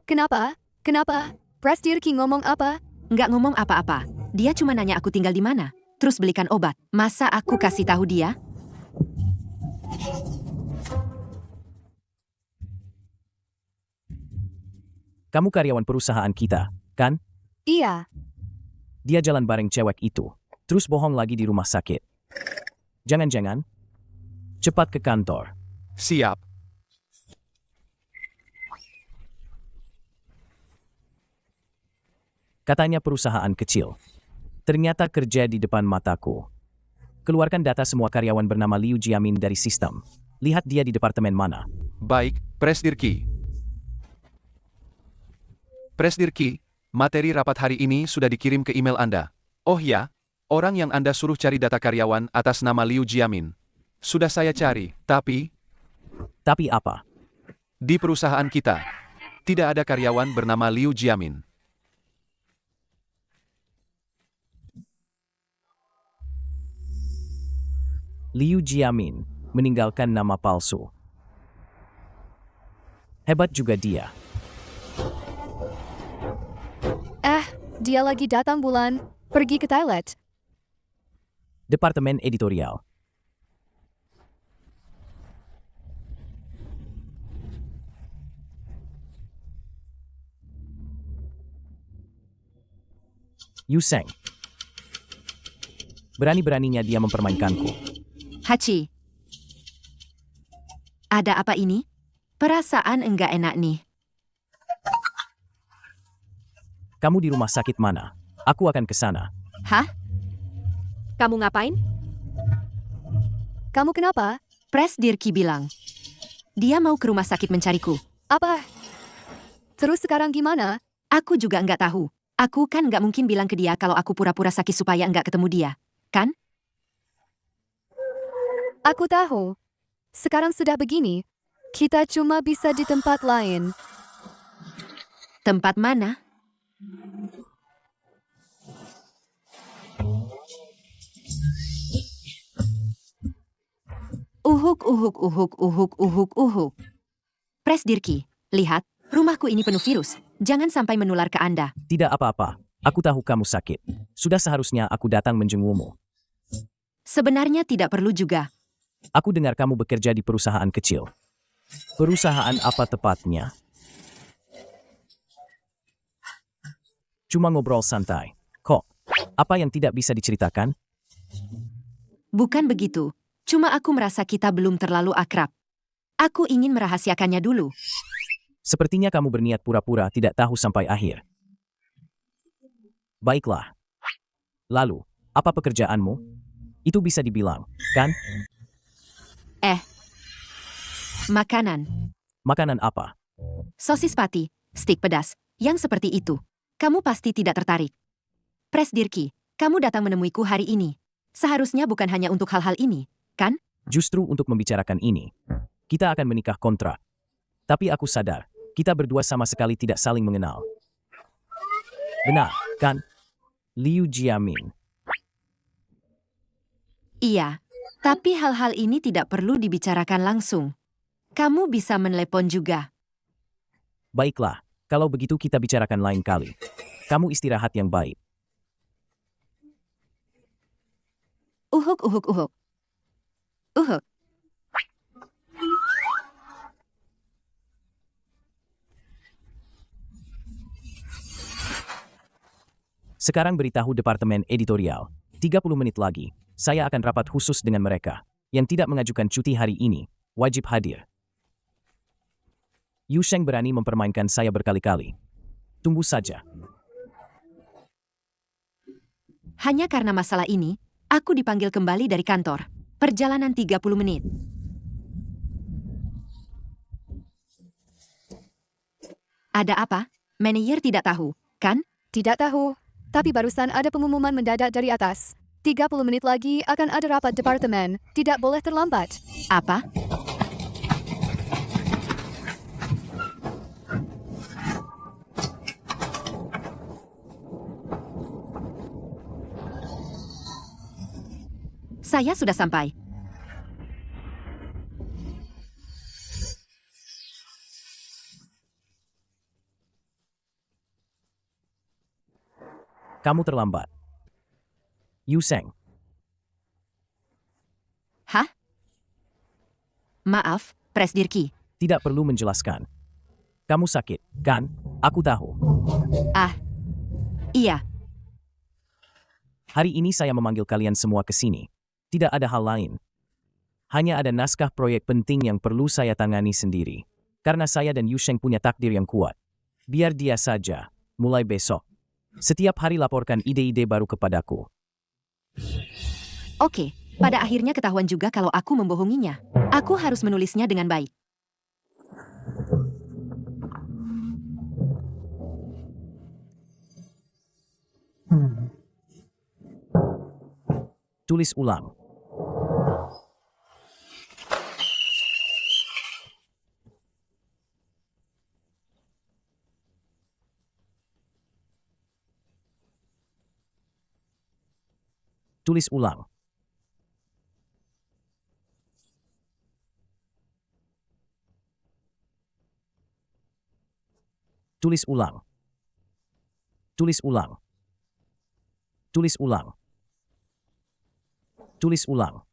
Kenapa? Presdir Ki ngomong apa? Nggak ngomong apa-apa. Dia cuma nanya aku tinggal di mana. Terus belikan obat. Masa aku kasih tahu dia? Kamu karyawan perusahaan kita, kan? Iya. Dia jalan bareng cewek itu. Terus bohong lagi di rumah sakit. Jangan-jangan? Cepat ke kantor. Siap. Katanya perusahaan kecil. Ternyata kerja di depan mataku. Keluarkan data semua karyawan bernama Liu Jiamin dari sistem. Lihat dia di departemen mana. Baik, Presdir Ki. Presdir Ki, materi rapat hari ini sudah dikirim ke email Anda. Oh ya, orang yang Anda suruh cari data karyawan atas nama Liu Jiamin. Sudah saya cari, tapi Tapi apa? di perusahaan kita tidak ada karyawan bernama Liu Jiamin. Liu Jiamin meninggalkan nama palsu. Hebat juga dia. Dia lagi datang bulan. Pergi ke toilet. Departemen editorial. Yu Seng. Berani-beraninya dia mempermainkanku. Hachi. Ada apa ini? Perasaan enggak enak nih. Kamu di rumah sakit mana? Aku akan ke sana. Hah? Kamu ngapain? Kamu kenapa? Presdir Ki bilang. Dia mau ke rumah sakit mencariku. Apa? Terus sekarang gimana? Aku juga enggak tahu. Aku kan enggak mungkin bilang ke dia kalau aku pura-pura sakit supaya enggak ketemu dia. Kan? Aku tahu. Sekarang sudah begini. Kita cuma bisa di tempat lain. Tempat mana? Uhuk. Presdirki, lihat, rumahku ini penuh virus. Jangan sampai menular ke Anda. Tidak apa-apa. Aku tahu kamu sakit. Sudah seharusnya aku datang menjengukmu. Sebenarnya tidak perlu juga. Aku dengar kamu bekerja di perusahaan kecil. Perusahaan apa tepatnya? Cuma ngobrol santai. Kok? Apa yang tidak bisa diceritakan? Bukan begitu. Cuma aku merasa kita belum terlalu akrab. Aku ingin merahasiakannya dulu. Sepertinya kamu berniat pura-pura tidak tahu sampai akhir. Baiklah. Lalu, apa pekerjaanmu? Itu bisa dibilang, kan? Makanan. Makanan apa? Sosis pati, stik pedas, yang seperti itu. Kamu pasti tidak tertarik. Presdirki, kamu datang menemuiku hari ini. Seharusnya bukan hanya untuk hal-hal ini, kan? Justru untuk membicarakan ini, kita akan menikah kontrak. Tapi aku sadar, kita berdua sama sekali tidak saling mengenal. Benar, kan? Liu Jiamin. Iya, tapi hal-hal ini tidak perlu dibicarakan langsung. Kamu bisa menelepon juga. Baiklah, kalau begitu kita bicarakan lain kali. Kamu istirahat yang baik. Uhuk. Sekarang beritahu departemen editorial. 30 menit lagi, saya akan rapat khusus dengan mereka. Yang tidak mengajukan cuti hari ini, wajib hadir. Yu Sheng berani mempermainkan saya berkali-kali. Tunggu saja. Hanya karena masalah ini, aku dipanggil kembali dari kantor. Perjalanan 30 menit. Ada apa? Manajer tidak tahu, kan? Tidak tahu, tapi barusan ada pengumuman mendadak dari atas. 30 menit lagi akan ada rapat departemen. Tidak boleh terlambat. Apa? Saya sudah sampai. Kamu terlambat. Yu Sheng, Hah? Maaf, Presdirki. tidak perlu menjelaskan. Kamu sakit, kan? Aku tahu. Iya, Hari ini saya memanggil kalian semua ke sini. Tidak ada hal lain. Hanya ada naskah proyek penting yang perlu saya tangani sendiri. Karena saya dan Yu Sheng punya takdir yang kuat. Biar dia saja, mulai besok. Setiap hari laporkan ide-ide baru kepadaku. oke. Pada akhirnya ketahuan juga kalau aku membohonginya. Aku harus menulisnya dengan baik. Tulis ulang. Tulis ulang. Tulis ulang. Tulis ulang. Tulis ulang. Tulis ulang.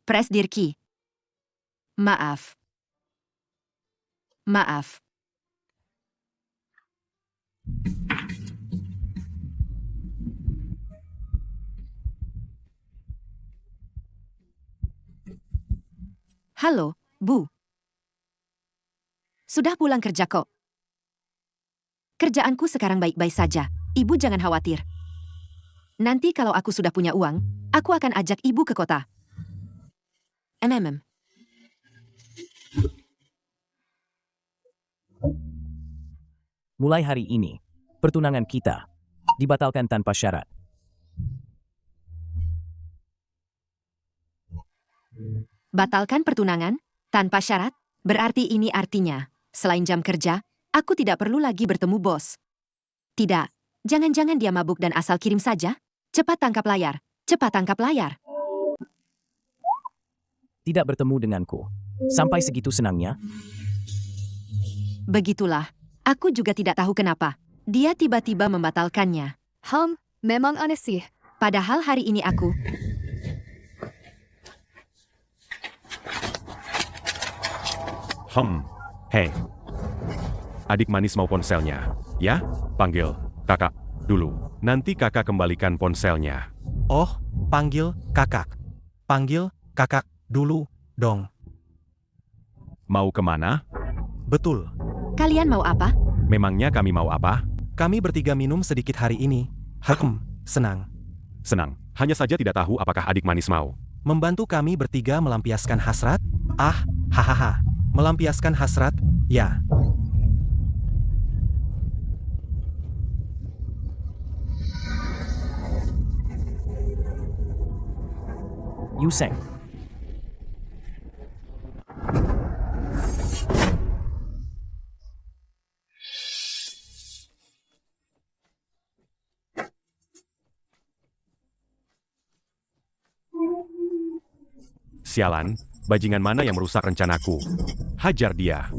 Presdirki. Maaf. Halo, Bu. Sudah pulang kerja kok. Kerjaanku sekarang baik-baik saja. Ibu jangan khawatir. Nanti kalau aku sudah punya uang, aku akan ajak ibu ke kota. Mulai hari ini, pertunangan kita dibatalkan tanpa syarat. Batalkan pertunangan? Tanpa syarat? Berarti ini artinya, selain jam kerja, aku tidak perlu lagi bertemu bos. Tidak, jangan-jangan dia mabuk dan asal kirim saja? Cepat tangkap layar, cepat tangkap layar. Tidak bertemu denganku. Sampai segitu senangnya? Begitulah, aku juga tidak tahu kenapa. Dia tiba-tiba membatalkannya. Memang aneh sih. Padahal hari ini aku... Hei. Adik manis mau ponselnya. Ya, panggil kakak dulu. Nanti kakak kembalikan ponselnya. Oh, panggil kakak. Panggil kakak dulu, dong. Mau kemana? Betul. Kalian mau apa? Memangnya kami mau apa? Kami bertiga minum sedikit hari ini. Senang. Senang. Hanya saja tidak tahu apakah adik manis mau. Membantu kami bertiga melampiaskan hasrat? Hahaha. Melampiaskan hasrat, ya. Yuseng. Sialan, bajingan mana yang merusak rencanaku? Hajar dia.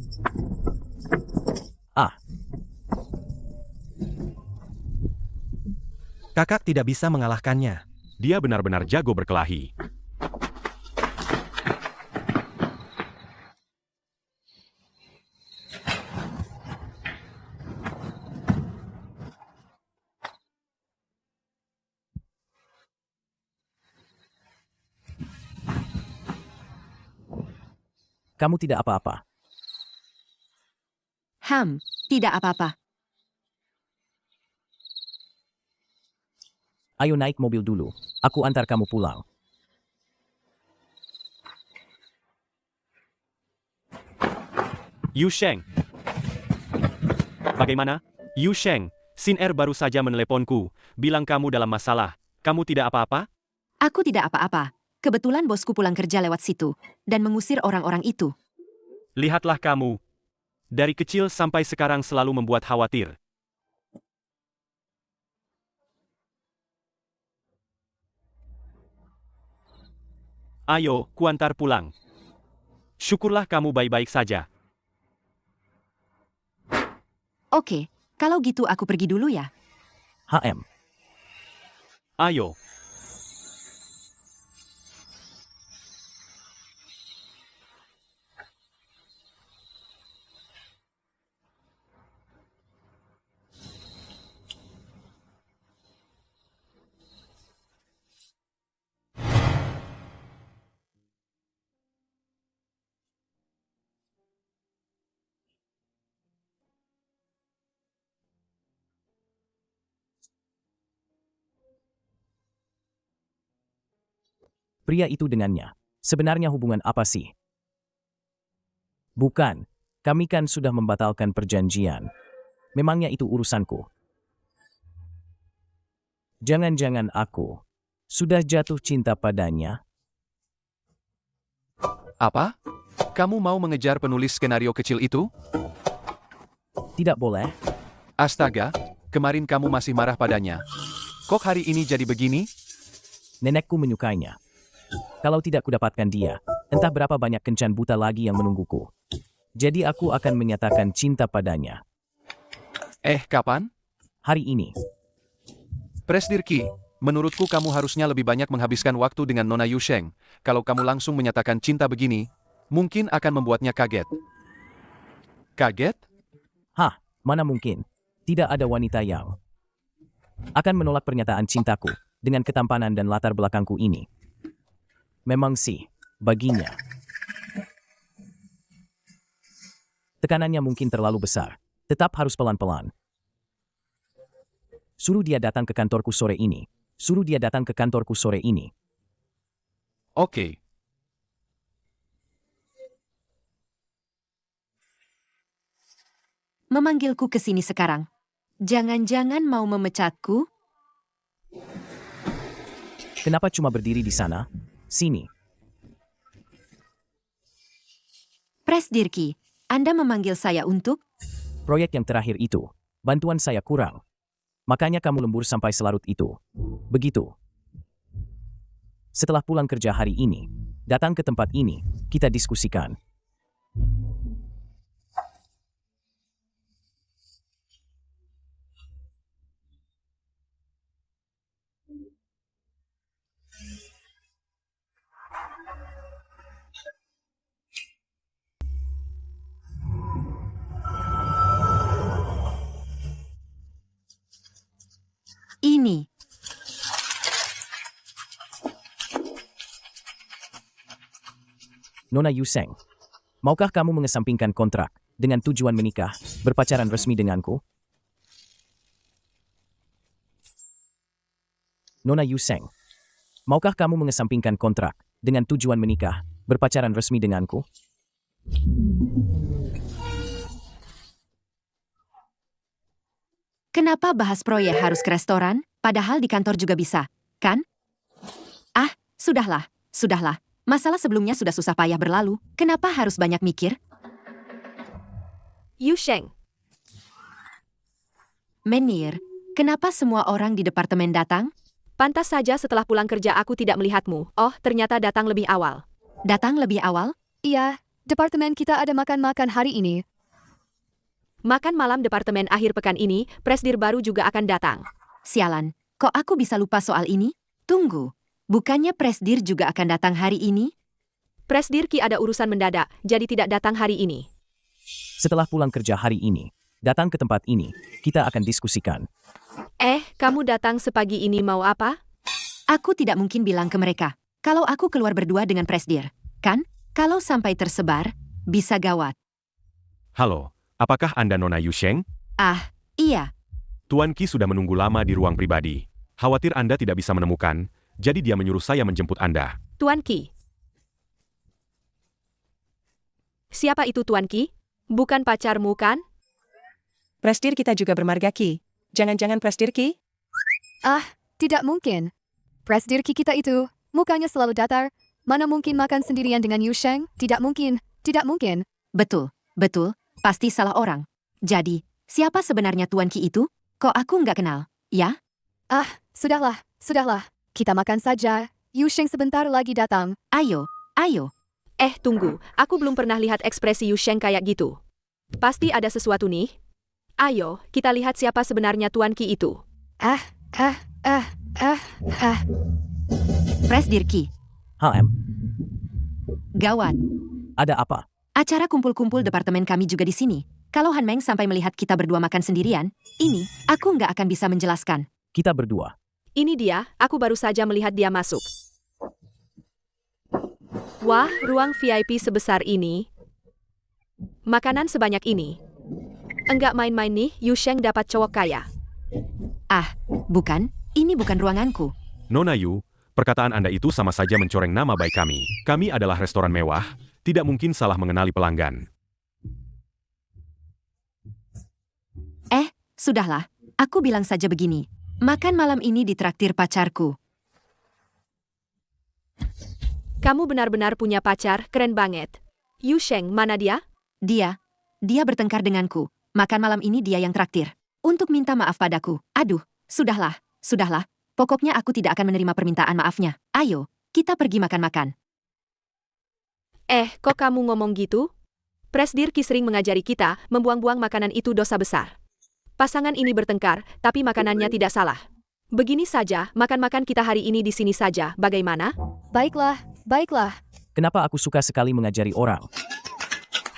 Kakak tidak bisa mengalahkannya. Dia benar-benar jago berkelahi. Kamu tidak apa-apa. Tidak apa-apa. Ayo naik mobil dulu. Aku antar kamu pulang. Yu Sheng. Bagaimana? Yu Sheng, Sin Er baru saja meneleponku. Bilang kamu dalam masalah. Kamu tidak apa-apa? Aku tidak apa-apa. Kebetulan bosku pulang kerja lewat situ dan mengusir orang-orang itu. Lihatlah kamu. Dari kecil sampai sekarang selalu membuat khawatir. Ayo, kuantar pulang. Syukurlah kamu baik-baik saja. Oke, kalau gitu aku pergi dulu ya. Ayo. Pria itu dengannya. Sebenarnya hubungan apa sih? Bukan, kami kan sudah membatalkan perjanjian. Memangnya itu urusanku? Jangan-jangan aku sudah jatuh cinta padanya? Apa? Kamu mau mengejar penulis skenario kecil itu? Tidak boleh. Astaga, kemarin kamu masih marah padanya. Kok hari ini jadi begini? Nenekku menyukainya. Kalau tidak kudapatkan dia, entah berapa banyak kencan buta lagi yang menungguku. Jadi aku akan menyatakan cinta padanya. Kapan? Hari ini. Presdirki, menurutku kamu harusnya lebih banyak menghabiskan waktu dengan Nona Yu Sheng. Kalau kamu langsung menyatakan cinta begini, mungkin akan membuatnya kaget. Kaget? Mana mungkin. Tidak ada wanita yang akan menolak pernyataan cintaku dengan ketampanan dan latar belakangku ini. Memang sih, baginya. Tekanannya mungkin terlalu besar. Tetap harus pelan-pelan. Suruh dia datang ke kantorku sore ini. Oke. memanggilku ke sini sekarang? Jangan-jangan mau memecatku? Kenapa cuma berdiri di sana? Sini. Presdirki, Anda memanggil saya untuk? Proyek yang terakhir itu. Bantuan saya kurang. Makanya kamu lembur sampai selarut itu. Begitu. Setelah pulang kerja hari ini, datang ke tempat ini, kita diskusikan. Ini. Nona Yuseng, maukah kamu mengesampingkan kontrak dengan tujuan menikah, berpacaran resmi denganku? Nona Yuseng, maukah kamu mengesampingkan kontrak dengan tujuan menikah, berpacaran resmi denganku? Kenapa bahas proyek harus ke restoran, padahal di kantor juga bisa, kan? Ah, sudahlah. Masalah sebelumnya sudah susah payah berlalu, kenapa harus banyak mikir? Yusheng, Menir, kenapa semua orang di departemen datang? pantas saja setelah pulang kerja aku tidak melihatmu. Oh, ternyata datang lebih awal. Datang lebih awal? Iya, departemen kita ada makan-makan hari ini. Makan malam departemen akhir pekan ini, presdir baru juga akan datang. Sialan, kok aku bisa lupa soal ini? Tunggu, bukannya presdir juga akan datang hari ini? Presdir Ki ada urusan mendadak, jadi tidak datang hari ini. Setelah pulang kerja hari ini, datang ke tempat ini, kita akan diskusikan. Kamu datang sepagi ini mau apa? Aku tidak mungkin bilang ke mereka, kalau aku keluar berdua dengan presdir, kan? Kalau sampai tersebar, bisa gawat. Halo, apakah Anda Nona Yusheng? Ah, iya. Tuan Ki sudah menunggu lama di ruang pribadi. Khawatir Anda tidak bisa menemukan, jadi dia menyuruh saya menjemput Anda. Tuan Ki. Siapa itu Tuan Ki? Bukan pacarmu kan? Presdir kita juga bermarga Ki. Jangan-jangan Presdir Ki? Ah, tidak mungkin. Presdir Ki kita itu, mukanya selalu datar. Mana mungkin makan sendirian dengan Yusheng? Tidak mungkin. Betul, pasti salah orang. Jadi, siapa sebenarnya Tuan Ki itu? Kok aku nggak kenal, ya? Ah, sudahlah. Kita makan saja. Yusheng sebentar lagi datang. Ayo. Tunggu, aku belum pernah lihat ekspresi Yusheng kayak gitu. Pasti ada sesuatu nih. Ayo, kita lihat siapa sebenarnya Tuan Ki itu. Presdir Ki, HM, gawat. ada apa? Acara kumpul-kumpul departemen kami juga di sini. Kalau Han Meng sampai melihat kita berdua makan sendirian, ini, aku nggak akan bisa menjelaskan. Kita berdua. Ini dia, aku baru saja melihat dia masuk. Wah, ruang VIP sebesar ini. Makanan sebanyak ini. Enggak main-main nih, Yusheng dapat cowok kaya. Ah, bukan, ini bukan ruanganku. Nona Yu, perkataan Anda itu sama saja mencoreng nama baik kami. Kami adalah restoran mewah, tidak mungkin salah mengenali pelanggan. Sudahlah, aku bilang saja begini. Makan malam ini ditraktir pacarku. Kamu benar-benar punya pacar, keren banget. Yusheng, mana dia? Dia bertengkar denganku. Makan malam ini dia yang traktir. Untuk minta maaf padaku. Aduh, sudahlah. Pokoknya aku tidak akan menerima permintaan maafnya. Ayo, kita pergi makan-makan. Kok kamu ngomong gitu? Presdir Ki sering mengajari kita, membuang-buang makanan itu dosa besar. Pasangan ini bertengkar, tapi makanannya tidak salah. Begini saja, makan-makan kita hari ini di sini saja, bagaimana? Baiklah. Kenapa aku suka sekali mengajari orang?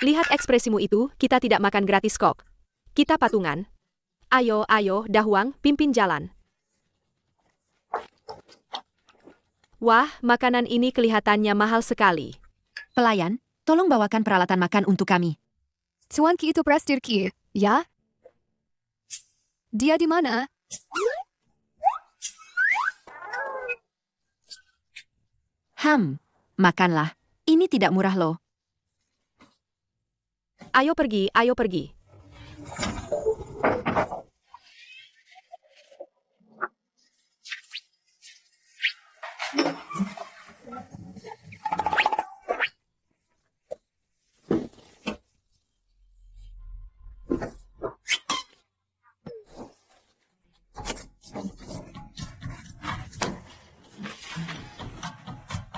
Lihat ekspresimu itu, kita tidak makan gratis kok. Kita patungan. Ayo, Dahuang, pimpin jalan. Wah, makanan ini kelihatannya mahal sekali. Pelayan, tolong bawakan peralatan makan untuk kami. Tuan Ki itu Presdir Ki, ya? Dia di mana? Makanlah. Ini tidak murah loh. Ayo pergi.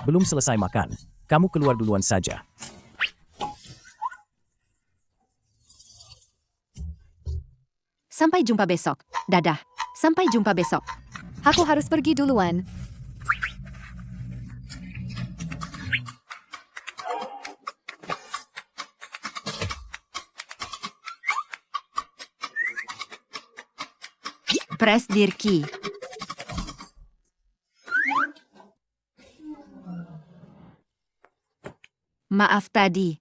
Belum selesai makan. Kamu keluar duluan saja. Sampai jumpa besok. Dadah. Sampai jumpa besok. Aku harus pergi duluan. Presdirki. Maaf tadi.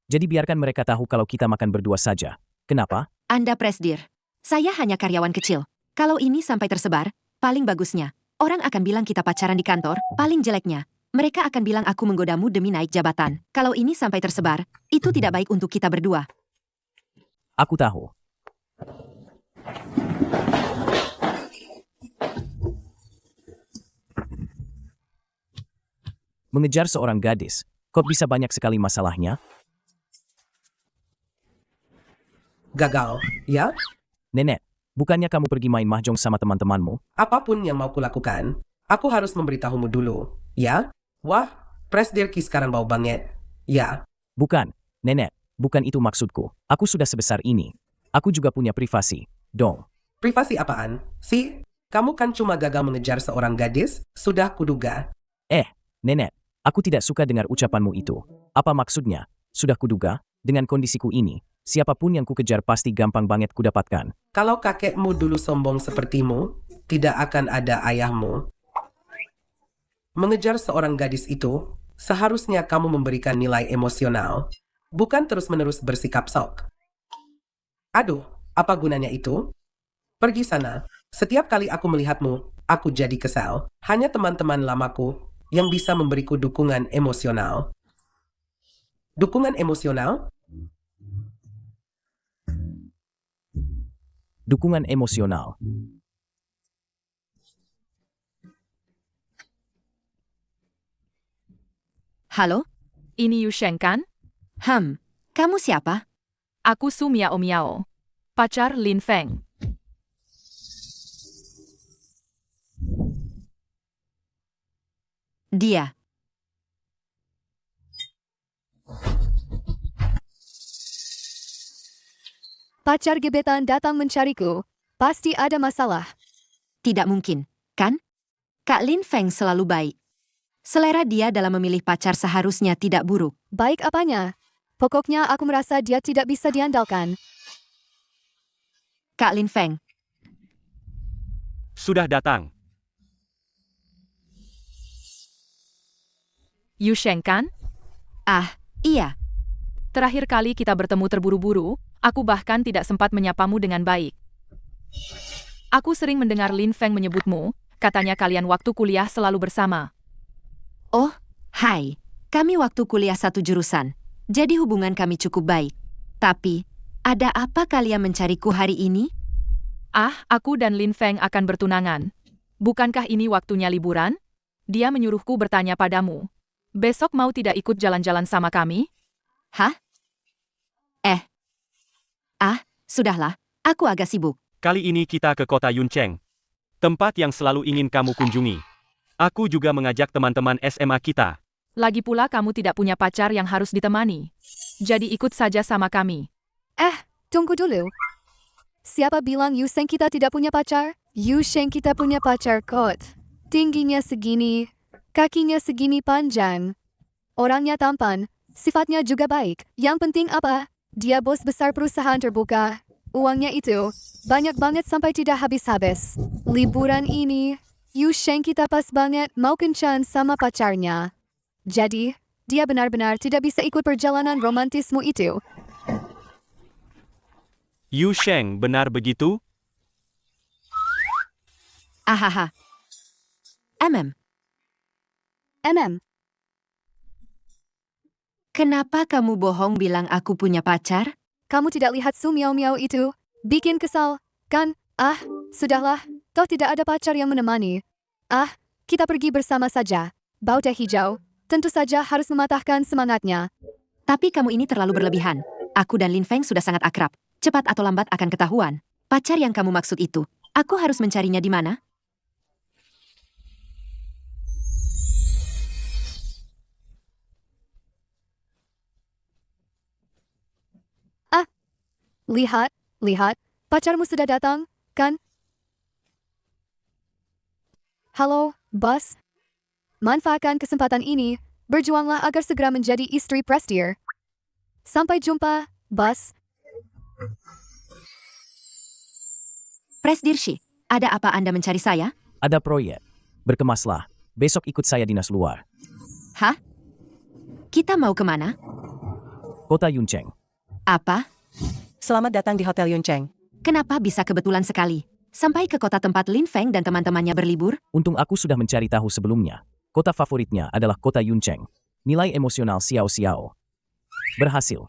Jadi biarkan mereka tahu kalau kita makan berdua saja. Kenapa? Anda presdir. Saya hanya karyawan kecil. Kalau ini sampai tersebar, paling bagusnya, orang akan bilang kita pacaran di kantor, paling jeleknya, mereka akan bilang aku menggodamu demi naik jabatan. Kalau ini sampai tersebar, itu tidak baik untuk kita berdua. Aku tahu. Mengejar seorang gadis, kok bisa banyak sekali masalahnya? Gagal, ya? Nenek, bukannya kamu pergi main mahjong sama teman-temanmu? Apapun yang mau kulakukan, aku harus memberitahumu dulu, ya? Wah, Presdirki sekarang bau banget. Ya, Bukan, Nenek, bukan itu maksudku. Aku sudah sebesar ini. Aku juga punya privasi, dong. privasi apaan? Kamu kan cuma gagal mengejar seorang gadis, sudah kuduga. Nenek, aku tidak suka dengar ucapanmu itu. Apa maksudnya? Sudah kuduga, dengan kondisiku ini, siapapun yang kukejar pasti gampang banget kudapatkan. Kalau kakekmu dulu sombong sepertimu, tidak akan ada ayahmu. Mengejar seorang gadis itu, seharusnya kamu memberikan nilai emosional, bukan terus-menerus bersikap sok. Aduh, apa gunanya itu? Pergi sana. Setiap kali aku melihatmu, aku jadi kesal. Hanya teman-teman lamaku yang bisa memberiku dukungan emosional. Dukungan emosional? Dukungan emosional. Halo? Ini Yu Sheng kan? Kamu siapa? Aku Su Miao Miao. Pacar Lin Feng. Dia. Pacar gebetan datang mencariku. Pasti ada masalah. Tidak mungkin, kan? Kak Lin Feng selalu baik. Selera dia dalam memilih pacar seharusnya tidak buruk. Baik apanya? Pokoknya aku merasa dia tidak bisa diandalkan. Kak Lin Feng, Sudah datang. Yu Sheng kan? iya. Terakhir kali kita bertemu terburu-buru, aku bahkan tidak sempat menyapamu dengan baik. Aku sering mendengar Lin Feng menyebutmu, katanya kalian waktu kuliah selalu bersama. Oh, hai. Kami waktu kuliah satu jurusan. Jadi hubungan kami cukup baik. Tapi, ada apa kalian mencariku hari ini? Aku dan Lin Feng akan bertunangan. Bukankah ini waktunya liburan? Dia menyuruhku bertanya padamu. Besok mau tidak ikut jalan-jalan sama kami? Hah? Sudahlah. Aku agak sibuk. Kali ini kita ke kota Yuncheng. Tempat yang selalu ingin kamu kunjungi. Aku juga mengajak teman-teman SMA kita. Lagi pula kamu tidak punya pacar yang harus ditemani. Jadi ikut saja sama kami. Tunggu dulu. Siapa bilang Yu Sheng kita tidak punya pacar? Yu Sheng kita punya pacar kot. Tingginya segini, kakinya segini panjang. Orangnya tampan, sifatnya juga baik. Yang penting apa? Dia bos besar perusahaan terbuka. Uangnya itu banyak banget sampai tidak habis-habis. Liburan ini, Yu Sheng kita pas banget mau kencan sama pacarnya. Jadi, dia benar-benar tidak bisa ikut perjalanan romantismu itu. Yu Sheng, benar begitu? Ahaha. Kenapa kamu bohong bilang aku punya pacar? Kamu tidak lihat Su Miao Miao itu? Bikin kesal, kan? Ah, sudahlah. Toh tidak ada pacar yang menemani. Ah, kita pergi bersama saja. Bau teh hijau. Tentu saja harus mematahkan semangatnya. Tapi kamu ini terlalu berlebihan. Aku dan Lin Feng sudah sangat akrab. Cepat atau lambat akan ketahuan. Pacar yang kamu maksud itu. Aku harus mencarinya di mana? Lihat, lihat. Pacarmu sudah datang, kan? Halo, bos. Manfaatkan kesempatan ini. Berjuanglah agar segera menjadi istri Prestir. Sampai jumpa, bos. Presdirshi, ada apa Anda mencari saya? Ada proyek. Berkemaslah. Besok ikut saya dinas luar. Hah? Kita mau kemana? Kota Yuncheng. Apa? Selamat datang di Hotel Yuncheng. Kenapa bisa kebetulan sekali? Sampai ke kota tempat Lin Feng dan teman-temannya berlibur? Untung aku sudah mencari tahu sebelumnya. Kota favoritnya adalah kota Yuncheng. Nilai emosional Xiao-Xiao. Berhasil.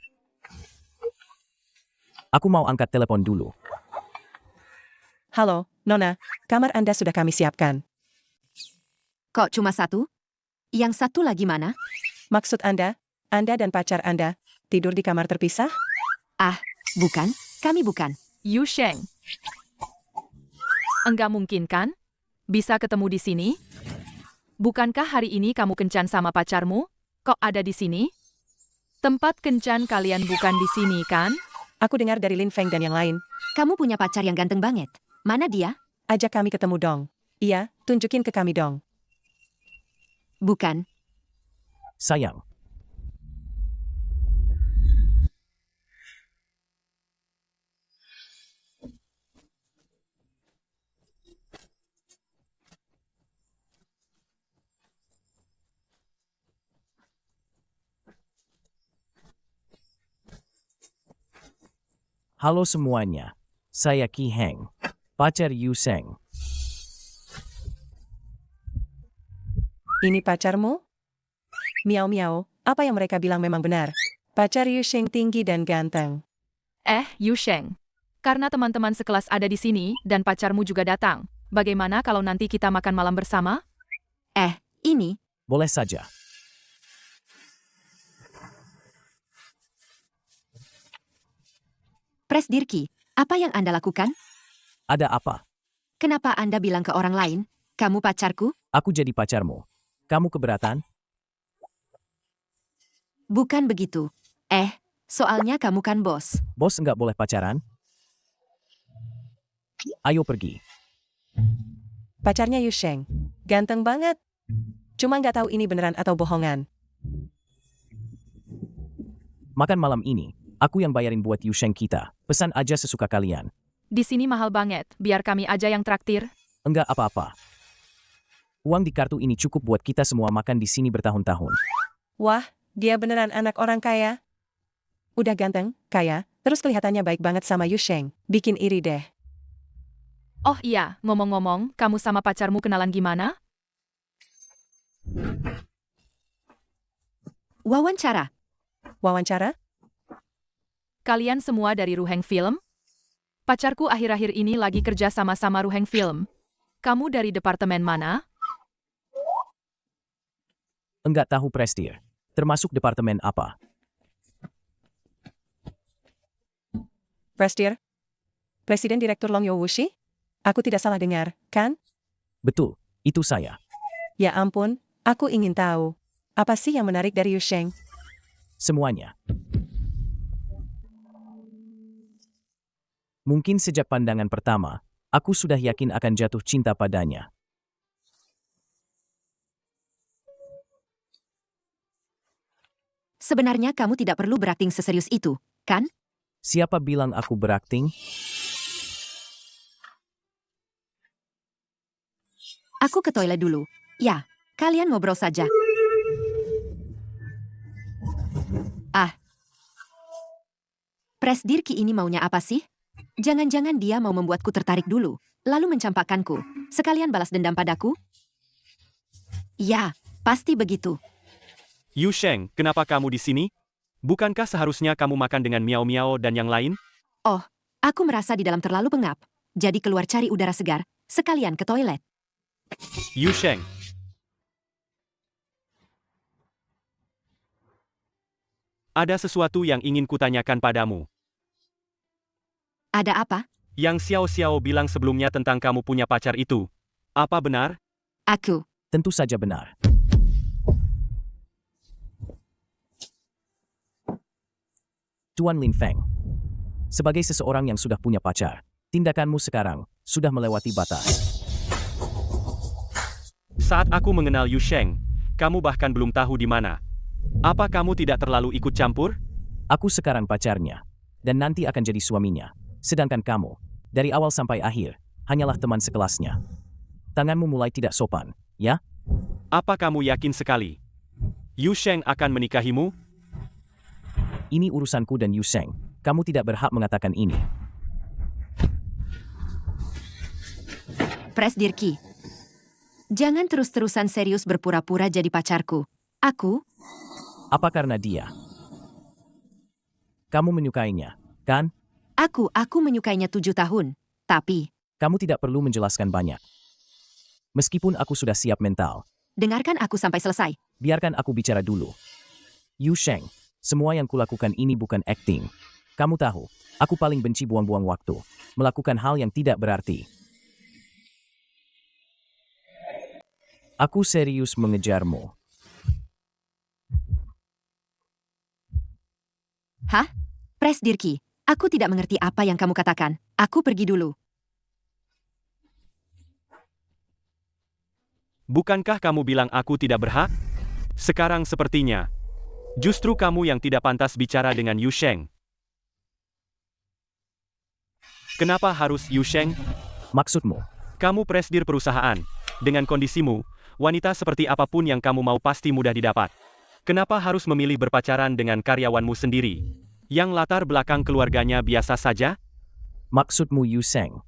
Aku mau angkat telepon dulu. Halo, Nona. Kamar Anda sudah kami siapkan. Kok cuma satu? Yang satu lagi mana? Maksud Anda dan pacar Anda tidur di kamar terpisah? Ah, bukan. Kami bukan. Yu Sheng. Enggak mungkin kan? Bisa ketemu di sini? Bukankah hari ini kamu kencan sama pacarmu? Kok ada di sini? Tempat kencan kalian bukan di sini kan? Aku dengar dari Lin Feng dan yang lain. Kamu punya pacar yang ganteng banget. Mana dia? Ajak kami ketemu dong. Iya, tunjukin ke kami dong. Bukan. Sayang. Halo semuanya. Saya Qi Heng. Pacar Yu Sheng. Ini pacarmu? Miao Miao, apa yang mereka bilang memang benar. Pacar Yu Sheng tinggi dan ganteng. Yu Sheng. Karena teman-teman sekelas ada di sini dan pacarmu juga datang. Bagaimana kalau nanti kita makan malam bersama? Ini. Boleh saja. Presdirki, apa yang Anda lakukan? Ada apa? Kenapa Anda bilang ke orang lain? Kamu pacarku? Aku jadi pacarmu. Kamu keberatan? Bukan begitu. Soalnya kamu kan bos. Bos nggak boleh pacaran? Ayo pergi. Pacarnya Yu Sheng. Ganteng banget. Cuma nggak tahu ini beneran atau bohongan. Makan malam ini, aku yang bayarin buat Yu Sheng kita. Pesan aja sesuka kalian. Di sini mahal banget, biar kami aja yang traktir. Enggak apa-apa. Uang di kartu ini cukup buat kita semua makan di sini bertahun-tahun. Wah, dia beneran anak orang kaya. Udah ganteng, kaya, terus kelihatannya baik banget sama Yu Sheng. Bikin iri deh. Oh iya, ngomong-ngomong, kamu sama pacarmu kenalan gimana? Wawancara. Wawancara? Kalian semua dari Ruheng Film? Pacarku akhir-akhir ini lagi kerja sama-sama Ruheng Film. Kamu dari departemen mana? Enggak tahu Prestir. Termasuk departemen apa? Prestir? Presiden Direktur Long Yo Wuxi? Aku tidak salah dengar, kan? Betul, itu saya. Ya ampun, aku ingin tahu. Apa sih yang menarik dari Yu Sheng? Semuanya. Mungkin sejak pandangan pertama, aku sudah yakin akan jatuh cinta padanya. Sebenarnya kamu tidak perlu berakting seserius itu, kan? Siapa bilang aku berakting? Aku ke toilet dulu. Ya, kalian ngobrol saja. Presdirki ini maunya apa sih? Jangan-jangan dia mau membuatku tertarik dulu, lalu mencampakkanku, sekalian balas dendam padaku? Ya, pasti begitu. Yu Sheng, kenapa kamu di sini? Bukankah seharusnya kamu makan dengan miao-miao dan yang lain? Oh, aku merasa di dalam terlalu pengap. Jadi keluar cari udara segar, sekalian ke toilet. Yu Sheng, ada sesuatu yang ingin kutanyakan padamu. Ada apa? Yang Xiao Xiao bilang sebelumnya tentang kamu punya pacar itu. Apa benar? Aku. Tentu saja benar. Tuan Lin Feng, sebagai seseorang yang sudah punya pacar, tindakanmu sekarang sudah melewati batas. Saat aku mengenal Yu Sheng, kamu bahkan belum tahu di mana. Apa kamu tidak terlalu ikut campur? Aku sekarang pacarnya, dan nanti akan jadi suaminya. Sedangkan kamu, dari awal sampai akhir, hanyalah teman sekelasnya. Tanganmu mulai tidak sopan, ya? Apa kamu yakin sekali? Yu Sheng akan menikahimu? Ini urusanku dan Yu Sheng. Kamu tidak berhak mengatakan ini. Pres Dirki. Jangan terus-terusan serius berpura-pura jadi pacarku. Aku? Apa karena dia? Kamu menyukainya, kan? Aku menyukainya 7 tahun. Tapi, Kamu tidak perlu menjelaskan banyak. Meskipun aku sudah siap mental, dengarkan aku sampai selesai. biarkan aku bicara dulu. Yu Sheng, semua yang kulakukan ini bukan acting. Kamu tahu, aku paling benci buang-buang waktu, melakukan hal yang tidak berarti. Aku serius mengejarmu. Hah? Pres Dirki, aku tidak mengerti apa yang kamu katakan. Aku pergi dulu. Bukankah kamu bilang aku tidak berhak? Sekarang sepertinya, justru kamu yang tidak pantas bicara dengan Yu Sheng. Kenapa harus Yu Sheng? Maksudmu? Kamu presdir perusahaan. Dengan kondisimu, wanita seperti apapun yang kamu mau pasti mudah didapat. Kenapa harus memilih berpacaran dengan karyawanmu sendiri? Yang latar belakang keluarganya biasa saja? Maksudmu Yu Sheng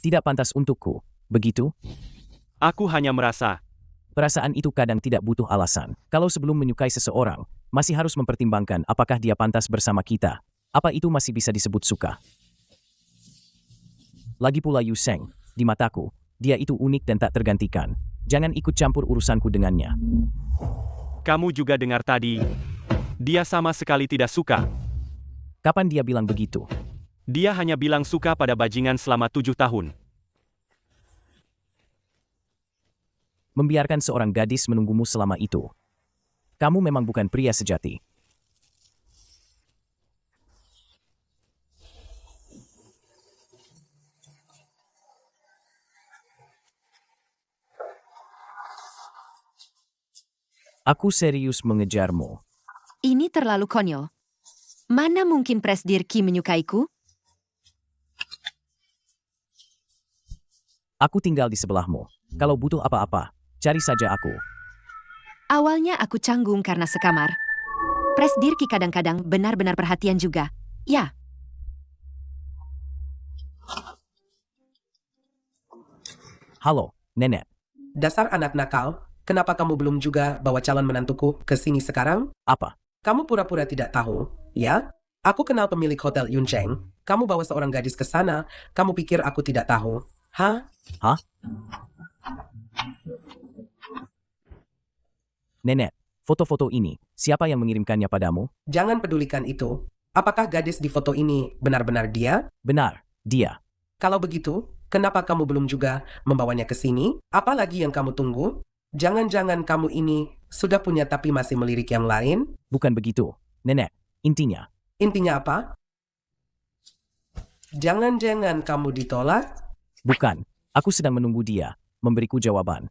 tidak pantas untukku, begitu? Aku hanya merasa, Perasaan itu kadang tidak butuh alasan. Kalau sebelum menyukai seseorang, masih harus mempertimbangkan apakah dia pantas bersama kita. Apa itu masih bisa disebut suka? Lagi pula Yu Sheng, di mataku, dia itu unik dan tak tergantikan. Jangan ikut campur urusanku dengannya. kamu juga dengar tadi, dia sama sekali tidak suka. Kapan dia bilang begitu? Dia hanya bilang suka pada bajingan selama 7 tahun. Membiarkan seorang gadis menunggumu selama itu. Kamu memang bukan pria sejati. Aku serius mengejarmu. Ini terlalu konyol. Mana mungkin Pres Dirki menyukaiku? Aku tinggal di sebelahmu. Kalau butuh apa-apa, cari saja aku. Awalnya aku canggung karena sekamar. Pres Dirki kadang-kadang benar-benar perhatian juga. Ya, Halo, Nenek. Dasar anak nakal, kenapa kamu belum juga bawa calon menantuku ke sini sekarang? Apa? Kamu pura-pura tidak tahu, ya? Aku kenal pemilik hotel Yun Cheng. Kamu bawa seorang gadis ke sana, kamu pikir aku tidak tahu? Hah? Hah? Nenek, foto-foto ini, siapa yang mengirimkannya padamu? Jangan pedulikan itu. Apakah gadis di foto ini benar-benar dia? Benar, dia. Kalau begitu, kenapa kamu belum juga membawanya ke sini? Apalagi yang kamu tunggu? Jangan-jangan kamu ini sudah punya tapi masih melirik yang lain? Bukan begitu, Nenek. Intinya, Intinya apa? Jangan-jangan kamu ditolak? bukan. Aku sedang menunggu dia, memberiku jawaban.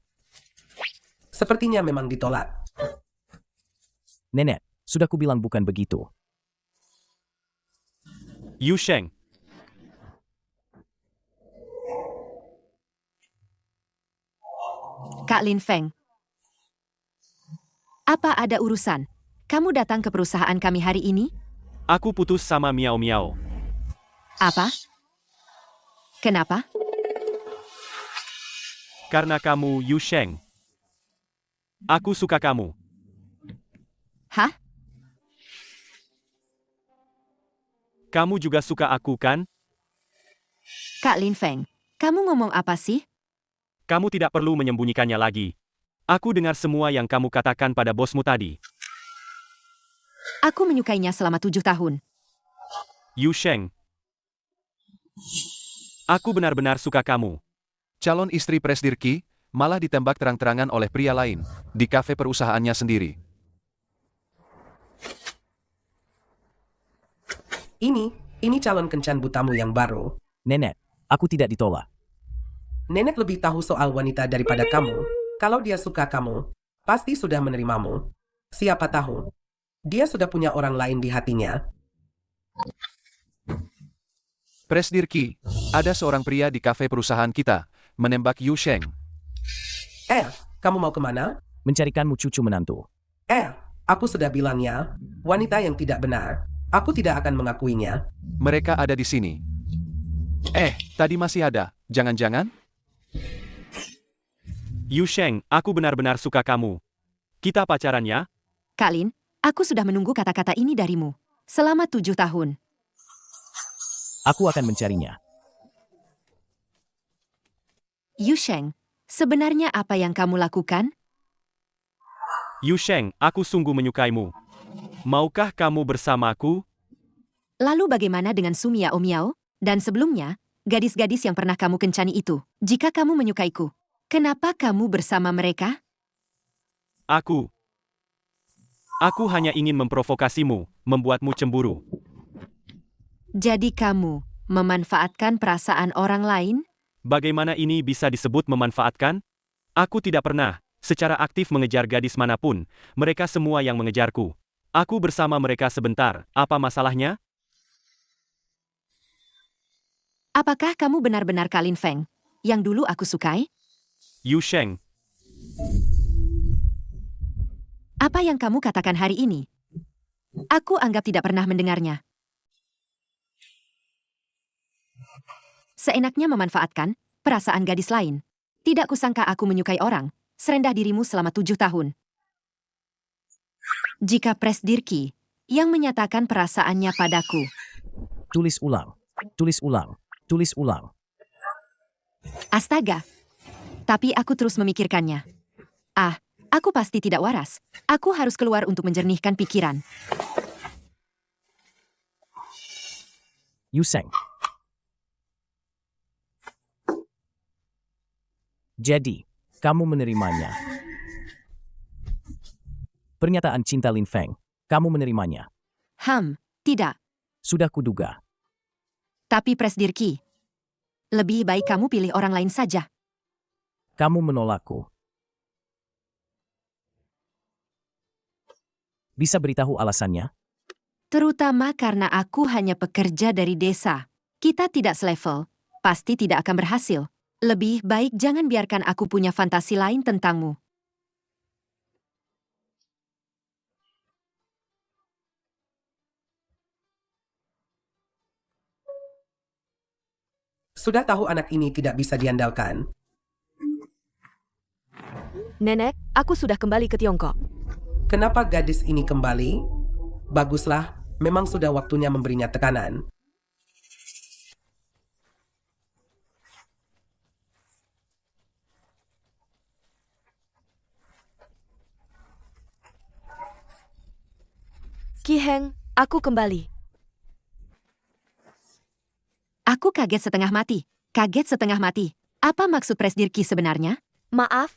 Sepertinya memang ditolak. Nenek, sudah kubilang bukan begitu. Yu Sheng, Kak Lin Feng. Apa ada urusan? Kamu datang ke perusahaan kami hari ini? aku putus sama Miao Miao. Apa? Kenapa? Karena kamu Yu Sheng. Aku suka kamu. Hah? Kamu juga suka aku kan? Kak Lin Feng, kamu ngomong apa sih? Kamu tidak perlu menyembunyikannya lagi. Aku dengar semua yang kamu katakan pada bosmu tadi. Aku menyukainya selama 7 tahun. Yu Sheng. Aku benar-benar suka kamu. Calon istri Presdir Qi malah ditembak terang-terangan oleh pria lain di kafe perusahaannya sendiri. Ini calon kencan butamu yang baru. Nenek, aku tidak ditolak. Nenek lebih tahu soal wanita daripada kamu. Kalau dia suka kamu, pasti sudah menerimamu. Siapa tahu, dia sudah punya orang lain di hatinya. Presdir Qi, ada seorang pria di kafe perusahaan kita menembak Yu Sheng. Kamu mau kemana? Mencarikanmu cucu menantu. Aku sudah bilang ya, wanita yang tidak benar. Aku tidak akan mengakuinya. Mereka ada di sini. Tadi masih ada. Jangan-jangan? Yu Sheng, aku benar-benar suka kamu. Kita pacaran ya? Kak Lin, aku sudah menunggu kata-kata ini darimu. Selama 7 tahun. Aku akan mencarinya. Yu Sheng, sebenarnya apa yang kamu lakukan? Yu Sheng, aku sungguh menyukaimu. Maukah kamu bersamaku? Lalu bagaimana dengan Sumia Omiao? Dan sebelumnya, gadis-gadis yang pernah kamu kencani itu. Jika kamu menyukaiku, kenapa kamu bersama mereka? Aku hanya ingin memprovokasimu, membuatmu cemburu. Jadi kamu memanfaatkan perasaan orang lain? Bagaimana ini bisa disebut memanfaatkan? Aku tidak pernah secara aktif mengejar gadis manapun, mereka semua yang mengejarku. Aku bersama mereka sebentar, apa masalahnya? Apakah kamu benar-benar Kak Lin Feng, yang dulu aku sukai? Yu Sheng, Apa yang kamu katakan hari ini? Aku anggap tidak pernah mendengarnya. Seenaknya memanfaatkan perasaan gadis lain. Tidak kusangka aku menyukai orang serendah dirimu selama 7 tahun. Jika Presdir Qi yang menyatakan perasaannya padaku. Tulis ulang. Tulis ulang. Tulis ulang. Astaga. Tapi aku terus memikirkannya. Aku pasti tidak waras. Aku harus keluar untuk menjernihkan pikiran. Yu Sheng. Jadi, kamu menerimanya. Pernyataan cinta Lin Feng, kamu menerimanya. Tidak. Sudah kuduga. Tapi Presdir Qi, lebih baik kamu pilih orang lain saja. Kamu menolakku. Bisa beritahu alasannya? Terutama karena aku hanya pekerja dari desa. Kita tidak selevel, pasti tidak akan berhasil. Lebih baik jangan biarkan aku punya fantasi lain tentangmu. Sudah tahu anak ini tidak bisa diandalkan. Nenek, aku sudah kembali ke Tiongkok. Kenapa gadis ini kembali? Baguslah, memang sudah waktunya memberinya tekanan. Qi Heng, aku kembali. Aku kaget setengah mati. Kaget setengah mati. Apa maksud Presdir Qi sebenarnya? Maaf.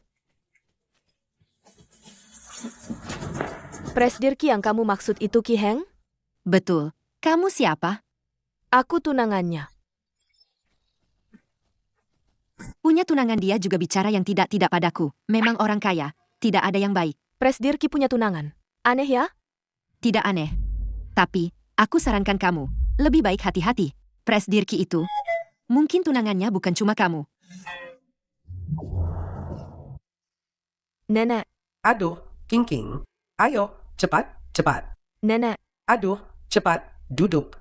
Presdir Qi yang kamu maksud itu Qi Heng? Betul. Kamu siapa? Aku tunangannya. Punya tunangan dia juga bicara yang tidak-tidak padaku. Memang orang kaya. Tidak ada yang baik. Presdir Qi punya tunangan. Aneh ya? Tidak aneh. Tapi, aku sarankan kamu. Lebih baik hati-hati. Presdir Qi itu. Mungkin tunangannya bukan cuma kamu. Nenek. Aduh, King. Ayo, cepat, cepat. Nenek. Aduh, cepat, duduk.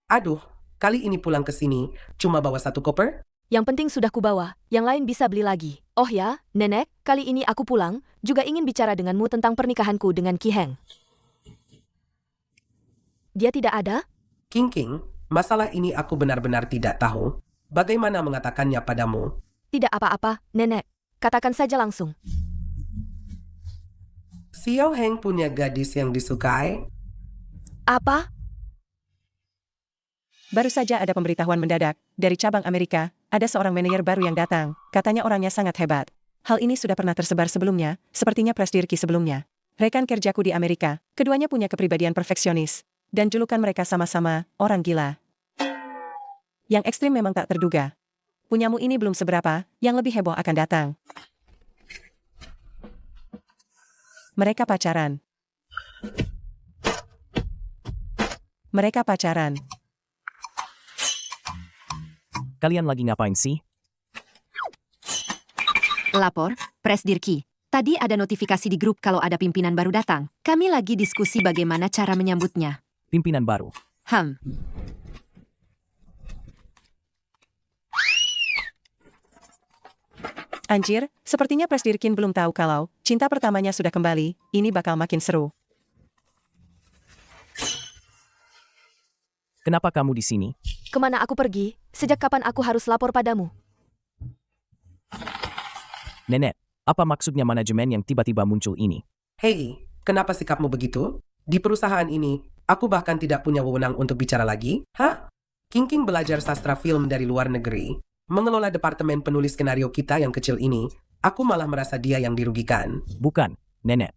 Aduh, kali ini pulang ke sini, cuma bawa 1 koper? Yang penting sudah kubawa, yang lain bisa beli lagi. Oh ya, Nenek, kali ini aku pulang, juga ingin bicara denganmu tentang pernikahanku dengan Qi Heng. Dia tidak ada? King, masalah ini aku benar-benar tidak tahu. Bagaimana mengatakannya padamu? Tidak apa-apa, Nenek. Katakan saja langsung. Xiao Heng punya gadis yang disukai? Apa? Baru saja ada pemberitahuan mendadak. Dari cabang Amerika, ada seorang manajer baru yang datang. Katanya orangnya sangat hebat. Hal ini sudah pernah tersebar sebelumnya, sepertinya Presdirki sebelumnya. Rekan kerjaku di Amerika, keduanya punya kepribadian perfeksionis. Dan julukan mereka sama-sama, orang gila. Yang ekstrim memang tak terduga. Punyamu ini belum seberapa, yang lebih heboh akan datang. Mereka pacaran. Mereka pacaran. Kalian lagi ngapain sih? Lapor, Presdirki. Tadi ada notifikasi di grup kalau ada pimpinan baru datang. Kami lagi diskusi bagaimana cara menyambutnya. Pimpinan baru. Anjir, sepertinya Presdirkin belum tahu kalau cinta pertamanya sudah kembali, ini bakal makin seru. Kenapa kamu di sini? Kemana aku pergi? Sejak kapan aku harus lapor padamu? Nenek, apa maksudnya manajemen yang tiba-tiba muncul ini? Hei, kenapa sikapmu begitu? Di perusahaan ini, aku bahkan tidak punya wewenang untuk bicara lagi? Hah? King belajar sastra film dari luar negeri. Mengelola departemen penulis skenario kita yang kecil ini, aku malah merasa dia yang dirugikan. Bukan, Nenek.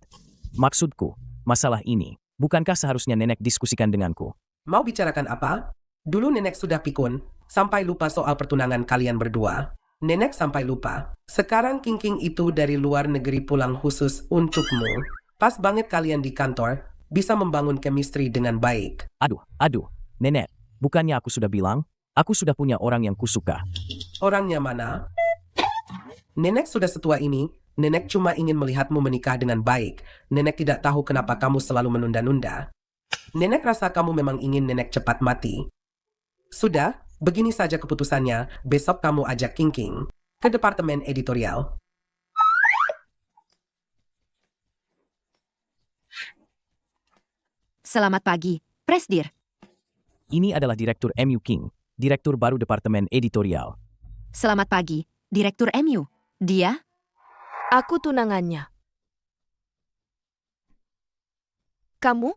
Maksudku, masalah ini, bukankah seharusnya Nenek diskusikan denganku? Mau bicarakan apa? Dulu Nenek sudah pikun, sampai lupa soal pertunangan kalian berdua. Nenek sampai lupa. Sekarang King itu dari luar negeri pulang khusus untukmu. Pas banget kalian di kantor, bisa membangun chemistry dengan baik. Aduh, Nenek, bukannya aku sudah bilang? Aku sudah punya orang yang kusuka. Orangnya mana? Nenek sudah setua ini, Nenek cuma ingin melihatmu menikah dengan baik. Nenek tidak tahu kenapa kamu selalu menunda-nunda. Nenek rasa kamu memang ingin Nenek cepat mati. Sudah, begini saja keputusannya, besok kamu ajak King ke departemen editorial. Selamat pagi, Presdir. Ini adalah Direktur MU King, Direktur baru Departemen Editorial. Selamat pagi, Direktur MU. Dia? Aku tunangannya. Kamu?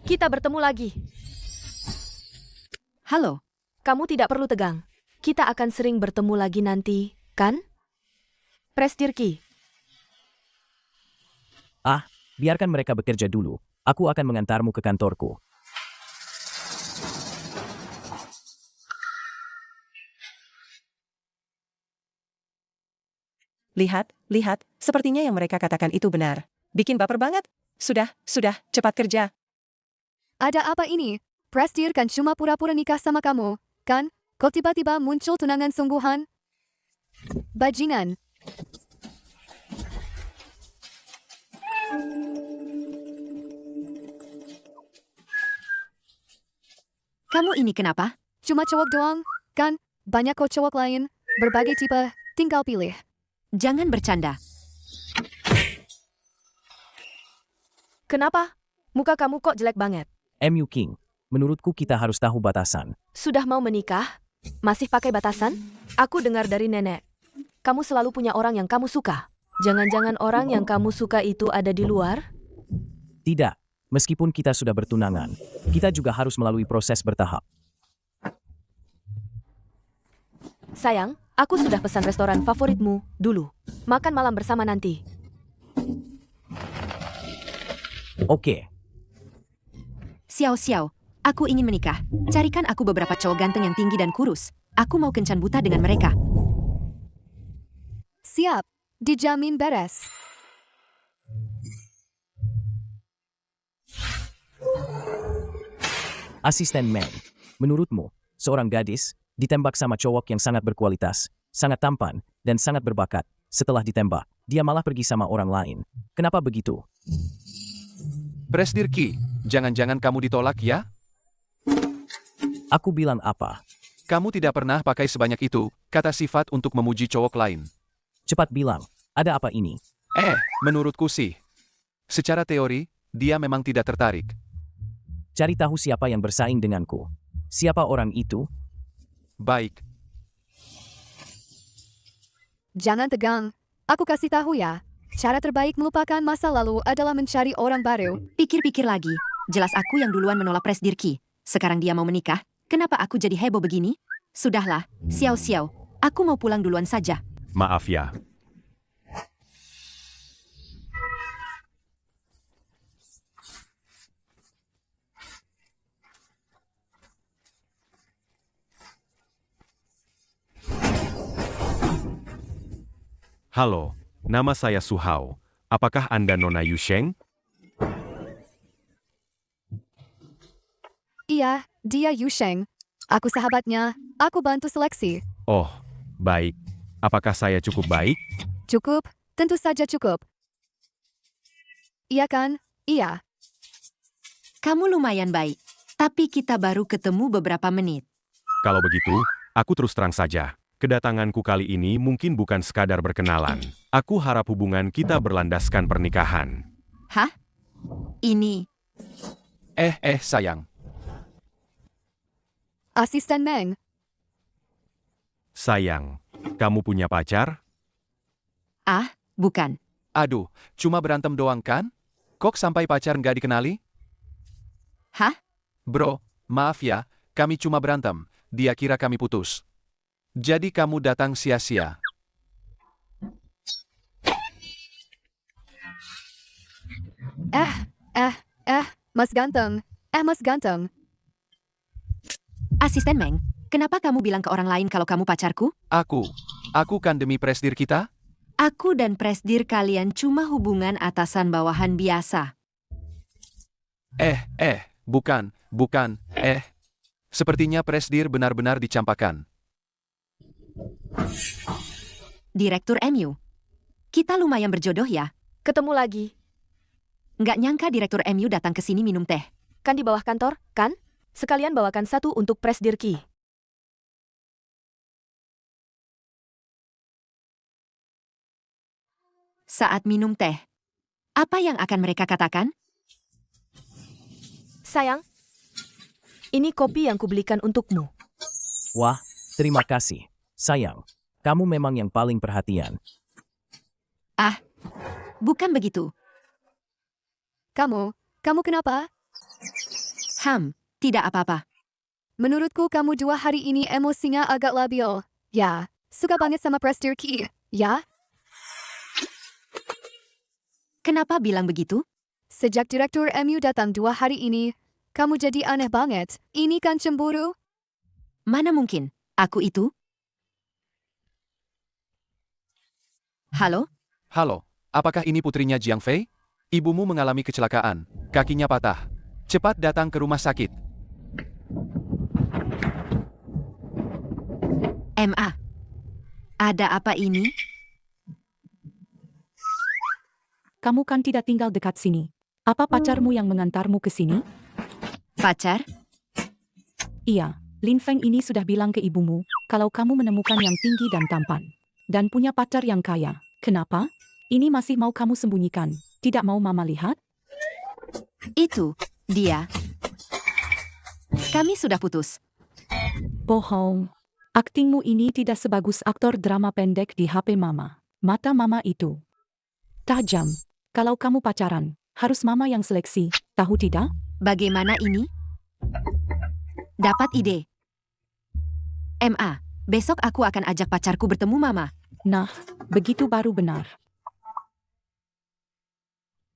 Kita bertemu lagi. Halo. Kamu tidak perlu tegang. Kita akan sering bertemu lagi nanti, kan? Presdirki. Biarkan mereka bekerja dulu. Aku akan mengantarmu ke kantorku. Lihat, sepertinya yang mereka katakan itu benar. Bikin baper banget. Sudah, cepat kerja. Ada apa ini? Presdir kan cuma pura-pura nikah sama kamu, kan? Kok tiba-tiba muncul tunangan sungguhan? Bajingan. Kamu ini kenapa? Cuma cowok doang, kan? Banyak kok cowok lain, berbagai tipe, tinggal pilih. Jangan bercanda. Kenapa? Muka kamu kok jelek banget. MU King, menurutku kita harus tahu batasan. Sudah mau menikah? Masih pakai batasan? Aku dengar dari nenek. Kamu selalu punya orang yang kamu suka. Jangan-jangan orang yang kamu suka itu ada di luar? Tidak, meskipun kita sudah bertunangan, kita juga harus melalui proses bertahap. Sayang, aku sudah pesan restoran favoritmu dulu. Makan malam bersama nanti. Oke. Xiao, aku ingin menikah. Carikan aku beberapa cowok ganteng yang tinggi dan kurus. Aku mau kencan buta dengan mereka. Siap, dijamin beres. Asisten Man, menurutmu, seorang gadis ditembak sama cowok yang sangat berkualitas, sangat tampan, dan sangat berbakat. Setelah ditembak, dia malah pergi sama orang lain. Kenapa begitu? Presdirki, jangan-jangan kamu ditolak ya? Aku bilang apa? Kamu tidak pernah pakai sebanyak itu, kata sifat untuk memuji cowok lain. Cepat bilang, ada apa ini? Menurutku sih. Secara teori, dia memang tidak tertarik. Cari tahu siapa yang bersaing denganku. Siapa orang itu? Baik, Jangan tegang. Aku kasih tahu ya. Cara terbaik melupakan masa lalu adalah mencari orang baru. Pikir-pikir lagi. Jelas aku yang duluan menolak Presdirki. Sekarang dia mau menikah. Kenapa aku jadi heboh begini? Sudahlah, Xiao-Xiao. Aku mau pulang duluan saja. Maaf ya. Halo, nama saya Suhao. Apakah Anda Nona Yusheng? Iya, dia Yusheng. Aku sahabatnya. Aku bantu seleksi. Oh, baik. Apakah saya cukup baik? Cukup, tentu saja cukup. Iya kan? Iya. Kamu lumayan baik. Tapi kita baru ketemu beberapa menit. Kalau begitu, aku terus terang saja. Kedatanganku kali ini mungkin bukan sekadar berkenalan. Aku harap hubungan kita berlandaskan pernikahan. Hah? Ini... sayang. Asisten Meng. Sayang, kamu punya pacar? Ah, bukan. Aduh, cuma berantem doang kan? Kok sampai pacar nggak dikenali? Hah? Bro, maaf ya, kami cuma berantem. Dia kira kami putus. Jadi kamu datang sia-sia. Mas Ganteng. Mas Ganteng. Asisten Meng, kenapa kamu bilang ke orang lain kalau kamu pacarku? Aku kan demi presdir kita? Aku dan Presdir kalian cuma hubungan atasan bawahan biasa. Bukan. Sepertinya presdir benar-benar dicampakkan. Direktur MU. Kita lumayan berjodoh ya. Ketemu lagi. Nggak nyangka Direktur MU datang ke sini minum teh. Kan di bawah kantor, kan? Sekalian bawakan satu untuk Presdirki. Saat minum teh, apa yang akan mereka katakan? Sayang, ini kopi yang kubelikan untukmu. Wah, terima kasih. Sayang, kamu memang yang paling perhatian. Ah, bukan begitu. Kamu kenapa? Tidak apa-apa. Menurutku kamu 2 hari ini emosinya agak labil. Ya, suka banget sama Presdirki. Ya? Kenapa bilang begitu? Sejak Direktur MU datang 2 hari ini, kamu jadi aneh banget. Ini kan cemburu? Mana mungkin, aku itu? Halo? Halo, apakah ini putrinya Jiang Fei? Ibumu mengalami kecelakaan, kakinya patah. Cepat datang ke rumah sakit. MA. Ada apa ini? Kamu kan tidak tinggal dekat sini. Apa pacarmu yang mengantarmu ke sini? Pacar? Iya, Lin Feng ini sudah bilang ke ibumu kalau kamu menemukan yang tinggi dan tampan. Dan punya pacar yang kaya. Kenapa? Ini masih mau kamu sembunyikan. Tidak mau mama lihat? Itu, dia. Kami sudah putus. Bohong. Aktingmu ini tidak sebagus aktor drama pendek di HP mama. Mata mama itu tajam. Kalau kamu pacaran, harus mama yang seleksi. Tahu tidak? Bagaimana ini? Dapat ide. MA, besok aku akan ajak pacarku bertemu mama. Nah, begitu baru benar.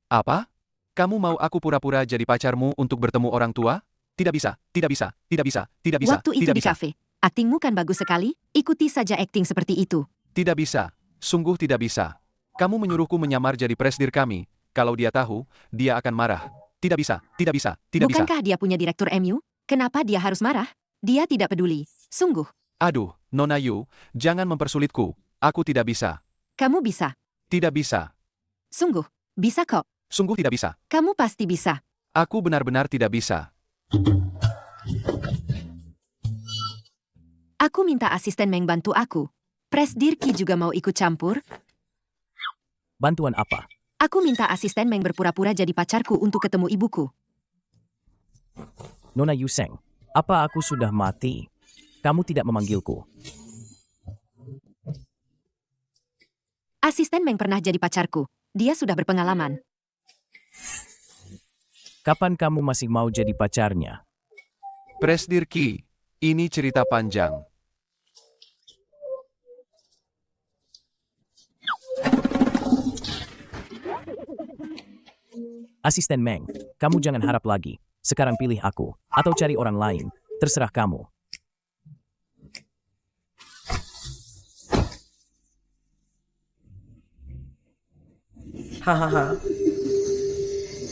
Apa? Kamu mau aku pura-pura jadi pacarmu untuk bertemu orang tua? Tidak bisa. Waktu itu di kafe, aktingmu kan bagus sekali, ikuti saja akting seperti itu. Tidak bisa, sungguh tidak bisa. Kamu menyuruhku menyamar jadi presdir kami. Kalau dia tahu, dia akan marah. Tidak bisa. Bukankah dia punya Direktur MU? Kenapa dia harus marah? Dia tidak peduli. Sungguh. Aduh, Nona Yu, jangan mempersulitku. Aku tidak bisa. Kamu bisa. Tidak bisa. Sungguh. Bisa kok. Sungguh tidak bisa. Kamu pasti bisa. Aku benar-benar tidak bisa. Aku minta asisten Meng bantu aku. Presdirki juga mau ikut campur. Bantuan apa? Aku minta asisten Meng berpura-pura jadi pacarku untuk ketemu ibuku. Nona Yuseng, apa aku sudah mati? Kamu tidak memanggilku. Asisten Meng pernah jadi pacarku. Dia sudah berpengalaman. Kapan kamu masih mau jadi pacarnya? Presdir Ki, ini cerita panjang. Asisten Meng, kamu jangan harap lagi. Sekarang pilih aku, atau cari orang lain. Terserah kamu. Hahaha.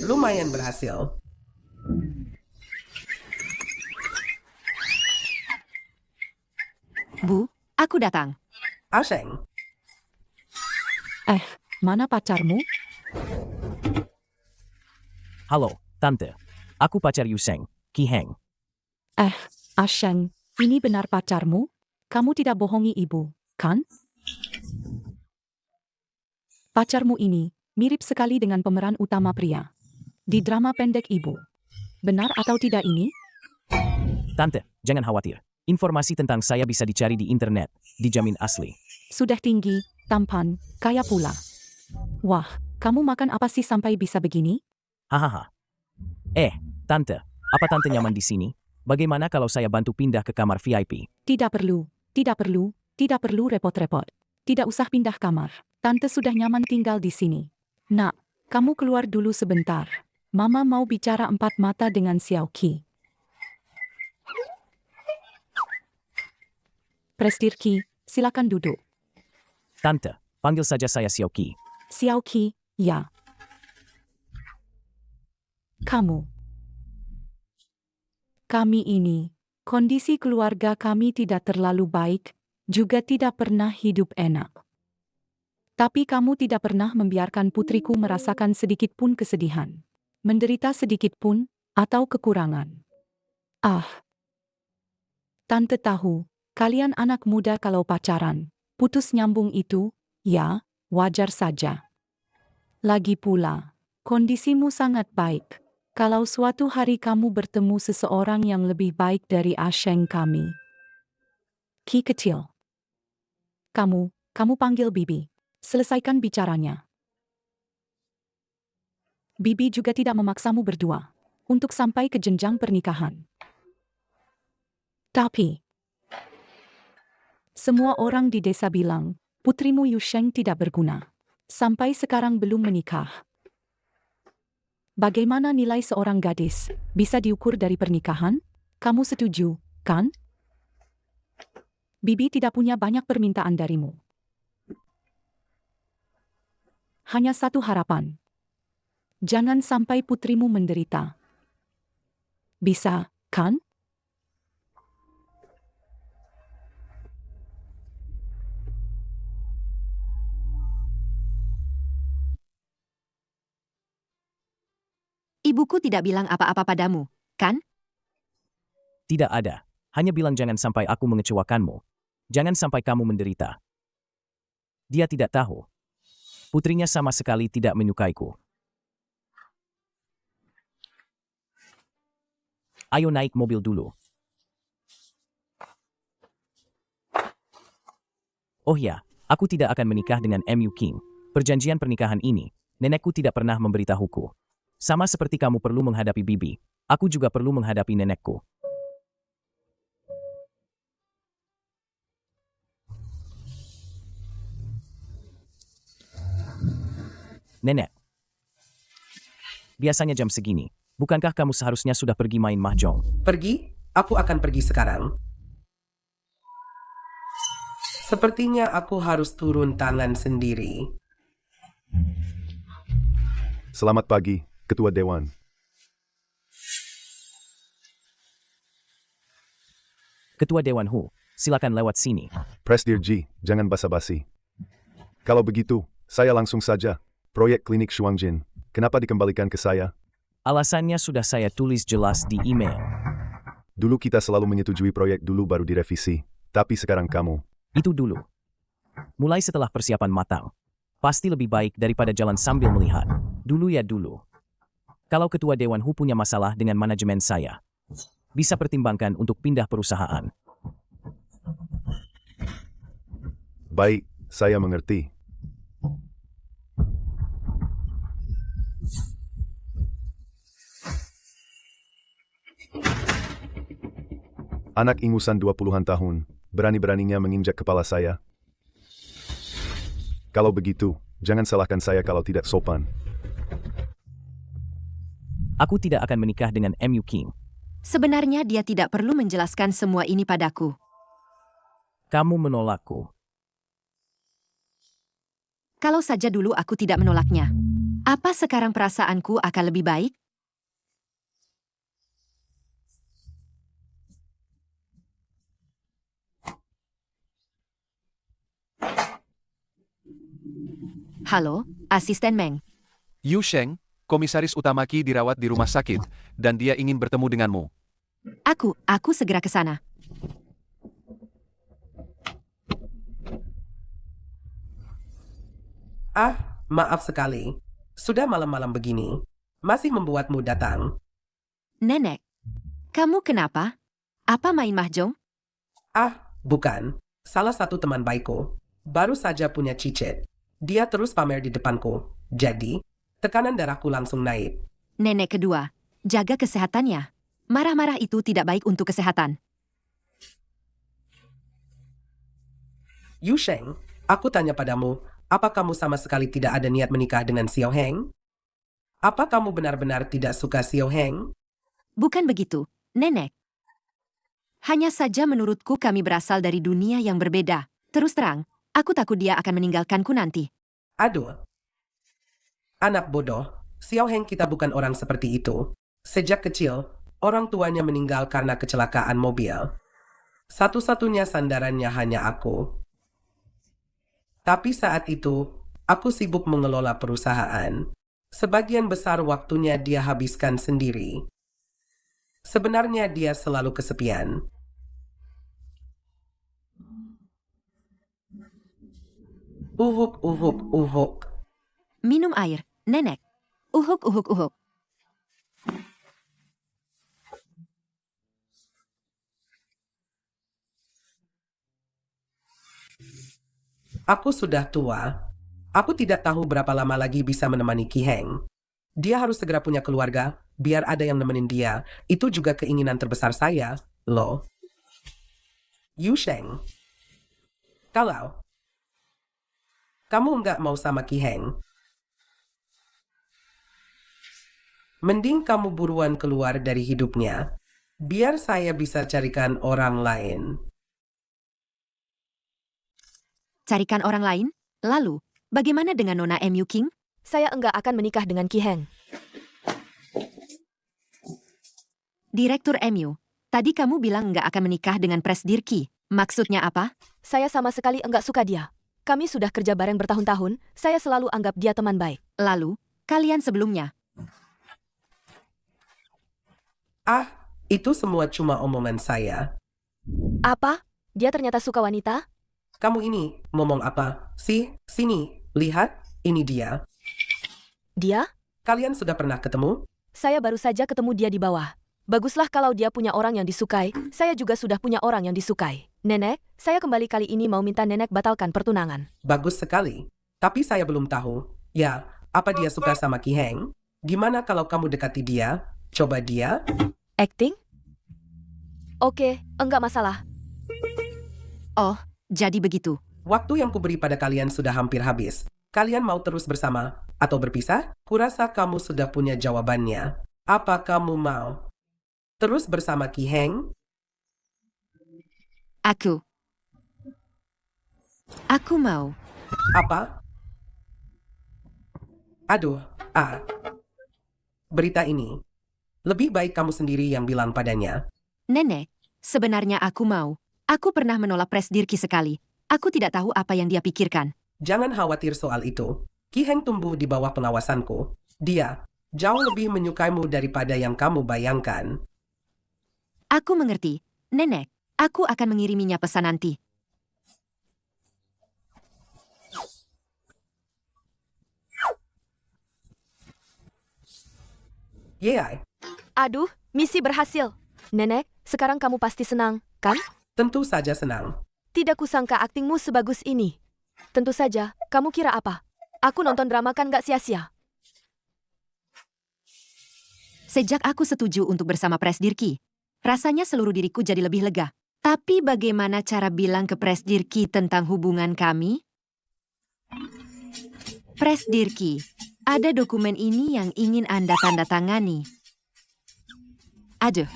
Lumayan berhasil. Bu, aku datang. Asheng, Mana pacarmu? Halo, Tante. Aku pacar Yuseng, Ki Heng. Asheng, ini benar pacarmu? Kamu tidak bohongi ibu, kan? Pacarmu ini mirip sekali dengan pemeran utama pria di drama pendek ibu. Benar atau tidak ini? Tante, jangan khawatir. Informasi tentang saya bisa dicari di internet, dijamin asli. Sudah tinggi, tampan, kaya pula. Wah, kamu makan apa sih sampai bisa begini? Hahaha. Tante, apa Tante nyaman di sini? Bagaimana kalau saya bantu pindah ke kamar VIP? Tidak perlu, tidak perlu, tidak perlu repot-repot. Tidak usah pindah kamar. Tante sudah nyaman tinggal di sini. Nak, kamu keluar dulu sebentar. Mama mau bicara empat mata dengan Xiao Qi. Presdir Qi, silakan duduk. Tante, panggil saja saya Xiao Qi. Xiao Qi, ya. Kami ini, kondisi keluarga kami tidak terlalu baik, juga tidak pernah hidup enak. Tapi kamu tidak pernah membiarkan putriku merasakan sedikit pun kesedihan, menderita sedikit pun, atau kekurangan. Tante tahu, kalian anak muda kalau pacaran, putus nyambung itu, ya, wajar saja. Lagi pula, kondisimu sangat baik. Kalau suatu hari kamu bertemu seseorang yang lebih baik dari Asheng kami. Ki kecil. Kamu panggil Bibi. Selesaikan bicaranya. Bibi juga tidak memaksamu berdua untuk sampai ke jenjang pernikahan. Tapi, semua orang di desa bilang, putrimu Yusheng tidak berguna. Sampai sekarang belum menikah. Bagaimana nilai seorang gadis bisa diukur dari pernikahan? Kamu setuju, kan? Bibi tidak punya banyak permintaan darimu. Hanya satu harapan. Jangan sampai putrimu menderita. Bisa, kan? Ibuku tidak bilang apa-apa padamu, kan? Tidak ada. Hanya bilang jangan sampai aku mengecewakanmu. Jangan sampai kamu menderita. Dia tidak tahu. Putrinya sama sekali tidak menyukaiku. Ayo naik mobil dulu. Oh ya, aku tidak akan menikah dengan Mu King. Perjanjian pernikahan ini, nenekku tidak pernah memberitahuku. Sama seperti kamu perlu menghadapi Bibi, aku juga perlu menghadapi nenekku. Nenek, biasanya jam segini, bukankah kamu seharusnya sudah pergi main mahjong? pergi? Aku akan pergi sekarang. Sepertinya aku harus turun tangan sendiri. Selamat pagi, Ketua Dewan. Ketua Dewan Hu, silakan lewat sini. Presdir Ji, jangan basa-basi. Kalau begitu, saya langsung saja. Proyek klinik Shuangjin, kenapa dikembalikan ke saya? Alasannya sudah saya tulis jelas di email. Dulu kita selalu menyetujui proyek dulu baru direvisi, tapi sekarang kamu. Itu dulu. Mulai setelah persiapan matang. Pasti lebih baik daripada jalan sambil melihat. Dulu ya dulu. Kalau Ketua Dewan Hu punya masalah dengan manajemen saya, bisa pertimbangkan untuk pindah perusahaan. Baik, saya mengerti. Anak ingusan 20-an tahun, berani-beraninya menginjak kepala saya. Kalau begitu, jangan salahkan saya kalau tidak sopan. Aku tidak akan menikah dengan MU King. Sebenarnya dia tidak perlu menjelaskan semua ini padaku. Kamu menolakku. Kalau saja dulu aku tidak menolaknya. Apa sekarang perasaanku akan lebih baik? Halo, Asisten Meng. Yu Sheng, komisaris utama Qi dirawat di rumah sakit, dan dia ingin bertemu denganmu. Aku segera ke sana. Maaf sekali. Sudah malam-malam begini. Masih membuatmu datang. Nenek, kamu kenapa? Apa main mahjong? Bukan. Salah satu teman baikku. Baru saja punya cicit. Dia terus pamer di depanku. Jadi, tekanan darahku langsung naik. Nenek kedua, jaga kesehatannya. Marah-marah itu tidak baik untuk kesehatan. Yu Sheng, aku tanya padamu, apa kamu sama sekali tidak ada niat menikah dengan Xiao Heng? Apa kamu benar-benar tidak suka Xiao Heng? Bukan begitu, Nenek. Hanya saja menurutku kami berasal dari dunia yang berbeda. Terus terang, aku takut dia akan meninggalkanku nanti. Aduh. Anak bodoh, Xiao Heng kita bukan orang seperti itu. Sejak kecil, orang tuanya meninggal karena kecelakaan mobil. Satu-satunya sandarannya hanya aku. Tapi saat itu, aku sibuk mengelola perusahaan. Sebagian besar waktunya dia habiskan sendiri. Sebenarnya dia selalu kesepian. Uhuk, uhuk, uhuk. Minum air, Nenek. Uhuk, uhuk, uhuk. Aku sudah tua. Aku tidak tahu berapa lama lagi bisa menemani Qi Heng. Dia harus segera punya keluarga, biar ada yang nemenin dia. Itu juga keinginan terbesar saya, loh. Yu Sheng. Kalau kamu nggak mau sama Qi Heng, mending kamu buruan keluar dari hidupnya, biar saya bisa carikan orang lain. Carikan orang lain? Lalu, bagaimana dengan Nona MU King? Saya enggak akan menikah dengan Qi Heng. Direktur MU, tadi kamu bilang enggak akan menikah dengan Presdir Qi. Maksudnya apa? Saya sama sekali enggak suka dia. Kami sudah kerja bareng bertahun-tahun, saya selalu anggap dia teman baik. Lalu, kalian sebelumnya? Itu semua cuma omongan saya. Apa? Dia ternyata suka wanita? Kamu ini ngomong apa? Sini, lihat, ini dia. Dia? Kalian sudah pernah ketemu? Saya baru saja ketemu dia di bawah. Baguslah kalau dia punya orang yang disukai, saya juga sudah punya orang yang disukai. Nenek, saya kembali kali ini mau minta Nenek batalkan pertunangan. Bagus sekali. Tapi saya belum tahu. Ya, apa dia suka sama Qi Heng? Gimana kalau kamu dekati dia? Coba dia. Acting? Oke, enggak masalah. Oh, jadi begitu. Waktu yang kuberi pada kalian sudah hampir habis. Kalian mau terus bersama atau berpisah? Kurasa kamu sudah punya jawabannya. Apa kamu mau terus bersama Qi Heng? Aku mau. Apa? Aduh, berita ini. Lebih baik kamu sendiri yang bilang padanya. Nenek, sebenarnya aku mau. Aku pernah menolak Presdir Qi sekali. Aku tidak tahu apa yang dia pikirkan. Jangan khawatir soal itu. Qi Heng tumbuh di bawah pengawasanku. Dia jauh lebih menyukaimu daripada yang kamu bayangkan. Aku mengerti. Nenek, aku akan mengiriminya pesan nanti. Yeay. Aduh, misi berhasil. Nenek, sekarang kamu pasti senang, kan? Tentu saja senang. Tidak kusangka aktingmu sebagus ini. Tentu saja, kamu kira apa? Aku nonton drama kan gak sia-sia. Sejak aku setuju untuk bersama Presdirki, rasanya seluruh diriku jadi lebih lega. Tapi bagaimana cara bilang ke Presdirki tentang hubungan kami? Presdirki, ada dokumen ini yang ingin Anda tanda tangani. Aduh.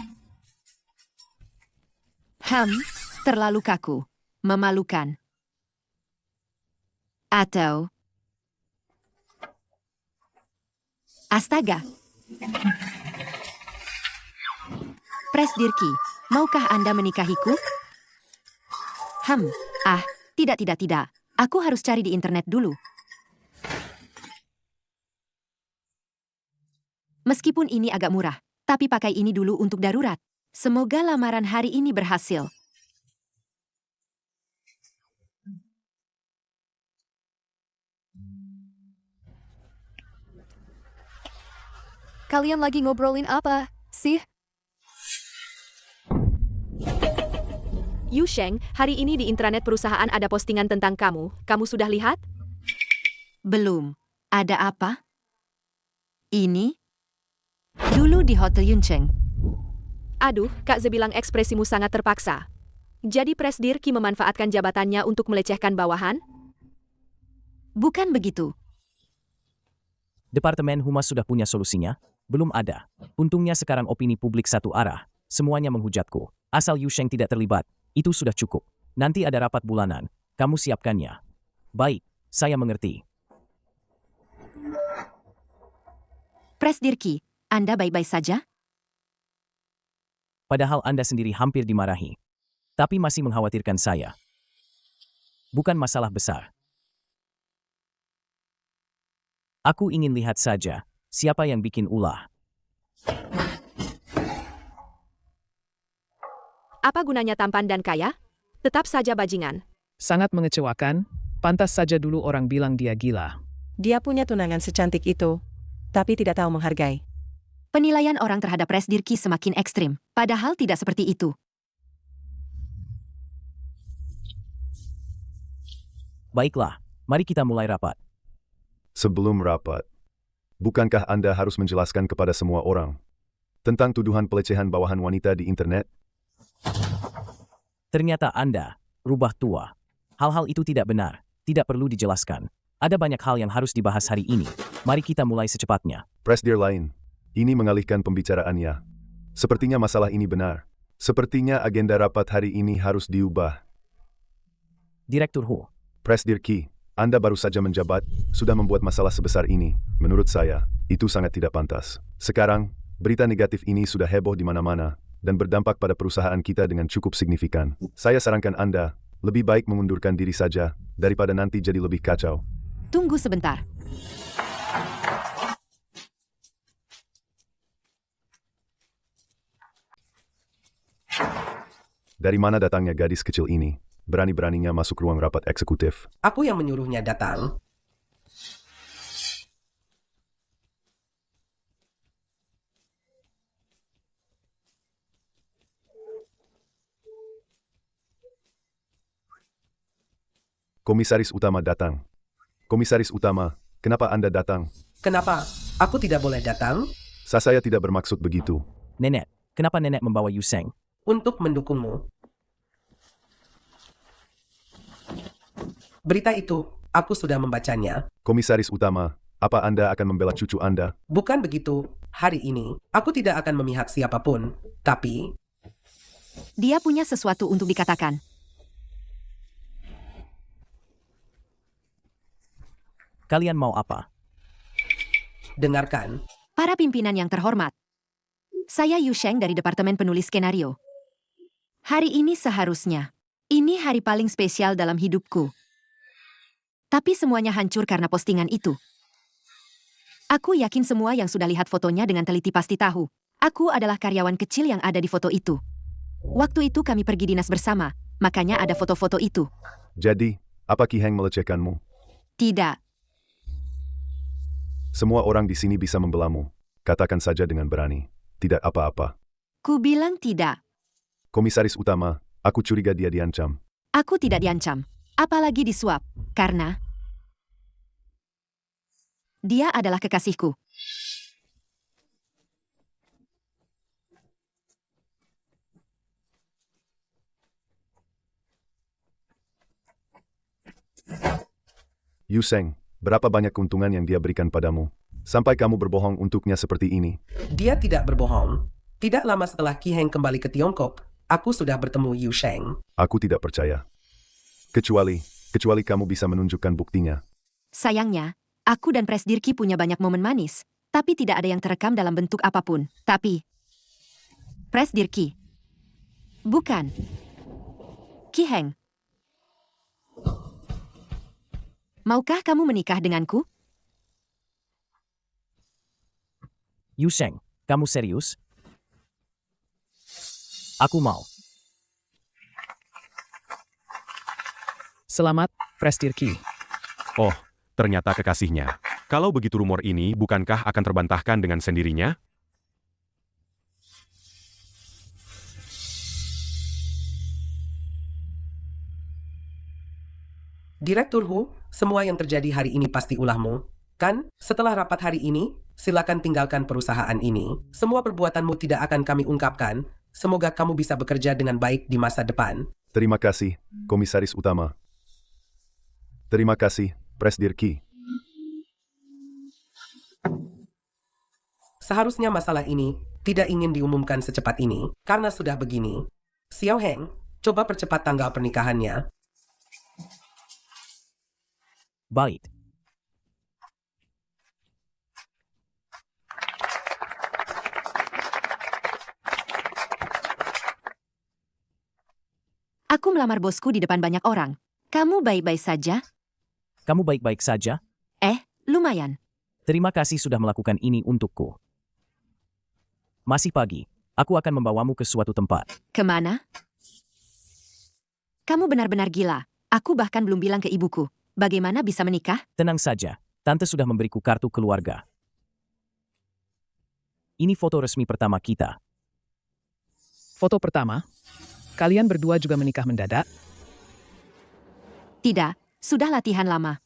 Terlalu kaku, memalukan. Atau... Astaga. Presdirki, maukah Anda menikahiku? Tidak. Aku harus cari di internet dulu. Meskipun ini agak murah, tapi pakai ini dulu untuk darurat. Semoga lamaran hari ini berhasil. Kalian lagi ngobrolin apa sih? Yu Sheng, hari ini di intranet perusahaan ada postingan tentang kamu. Kamu sudah lihat? Belum. Ada apa? Ini? Dulu di Hotel Yuncheng. Aduh, Kak Ze bilang ekspresimu sangat terpaksa. Jadi Presdirki memanfaatkan jabatannya untuk melecehkan bawahan? Bukan begitu. Departemen Humas sudah punya solusinya? Belum ada. Untungnya sekarang opini publik satu arah. Semuanya menghujatku. Asal Yu Sheng tidak terlibat, itu sudah cukup. Nanti ada rapat bulanan. Kamu siapkannya. Baik, saya mengerti. Presdirki, Anda baik-baik saja? Padahal Anda sendiri hampir dimarahi. Tapi masih mengkhawatirkan saya. Bukan masalah besar. Aku ingin lihat saja, siapa yang bikin ulah. Apa gunanya tampan dan kaya? Tetap saja bajingan. Sangat mengecewakan, pantas saja dulu orang bilang dia gila. Dia punya tunangan secantik itu, tapi tidak tahu menghargai. Penilaian orang terhadap Presdirki semakin ekstrim, padahal tidak seperti itu. Baiklah, mari kita mulai rapat. Sebelum rapat, bukankah Anda harus menjelaskan kepada semua orang tentang tuduhan pelecehan bawahan wanita di internet? Ternyata Anda rubah tua. Hal-hal itu tidak benar, tidak perlu dijelaskan. Ada banyak hal yang harus dibahas hari ini. Mari kita mulai secepatnya. Presdir lain, ini mengalihkan pembicaraannya. Sepertinya masalah ini benar. Sepertinya agenda rapat hari ini harus diubah. Direktur Hu. Presdir Ki, Anda baru saja menjabat, sudah membuat masalah sebesar ini. Menurut saya, itu sangat tidak pantas. Sekarang, berita negatif ini sudah heboh di mana-mana dan berdampak pada perusahaan kita dengan cukup signifikan. Saya sarankan Anda, lebih baik mengundurkan diri saja, daripada nanti jadi lebih kacau. Tunggu sebentar. Dari mana datangnya gadis kecil ini? Berani-beraninya masuk ruang rapat eksekutif. Aku yang menyuruhnya datang. Komisaris Utama datang. Komisaris Utama, kenapa Anda datang? Kenapa? Aku tidak boleh datang? Saya tidak bermaksud begitu. Nenek, kenapa nenek membawa Yu Sheng? Untuk mendukungmu. Berita itu, aku sudah membacanya. Komisaris Utama, apa Anda akan membela cucu Anda? Bukan begitu. Hari ini, aku tidak akan memihak siapapun. Tapi, dia punya sesuatu untuk dikatakan. Kalian mau apa? Dengarkan. Para pimpinan yang terhormat. Saya Yu Sheng dari Departemen Penulis Skenario. Hari ini seharusnya. Ini hari paling spesial dalam hidupku. Tapi semuanya hancur karena postingan itu. Aku yakin semua yang sudah lihat fotonya dengan teliti pasti tahu. Aku adalah karyawan kecil yang ada di foto itu. Waktu itu kami pergi dinas bersama, makanya ada foto-foto itu. Jadi, apa Ki Heng melecehkanmu? Tidak. Semua orang di sini bisa membelamu. Katakan saja dengan berani. Tidak apa-apa. Ku bilang tidak. Komisaris utama, aku curiga dia diancam. Aku tidak diancam, apalagi disuap, karena dia adalah kekasihku. Yu Sheng, berapa banyak keuntungan yang dia berikan padamu? Sampai kamu berbohong untuknya seperti ini. Dia tidak berbohong. Tidak lama setelah Qi Heng kembali ke Tiongkok, aku sudah bertemu Yu Sheng. Aku tidak percaya. Kecuali kamu bisa menunjukkan buktinya. Sayangnya, aku dan Presdir Qi punya banyak momen manis, tapi tidak ada yang terekam dalam bentuk apapun. Tapi, Presdir Qi, bukan Qi Heng. Maukah kamu menikah denganku? Yu Sheng, kamu serius? Aku mau. Selamat, Presdir Qi. Oh, ternyata kekasihnya. Kalau begitu rumor ini bukankah akan terbantahkan dengan sendirinya? Direktur Hu, semua yang terjadi hari ini pasti ulahmu. Kan, setelah rapat hari ini, silakan tinggalkan perusahaan ini. Semua perbuatanmu tidak akan kami ungkapkan. Semoga kamu bisa bekerja dengan baik di masa depan. Terima kasih, Komisaris Utama. Terima kasih, Presdir Qi. Seharusnya masalah ini tidak ingin diumumkan secepat ini, karena sudah begini. Xiao Heng, coba percepat tanggal pernikahannya. Baik. Aku melamar bosku di depan banyak orang. Kamu baik-baik saja? Kamu baik-baik saja? Lumayan. Terima kasih sudah melakukan ini untukku. Masih pagi, aku akan membawamu ke suatu tempat. Kemana? Kamu benar-benar gila. Aku bahkan belum bilang ke ibuku. Bagaimana bisa menikah? Tenang saja, Tante sudah memberiku kartu keluarga. Ini foto resmi pertama kita. Foto pertama, kalian berdua juga menikah mendadak? Tidak, sudah latihan lama.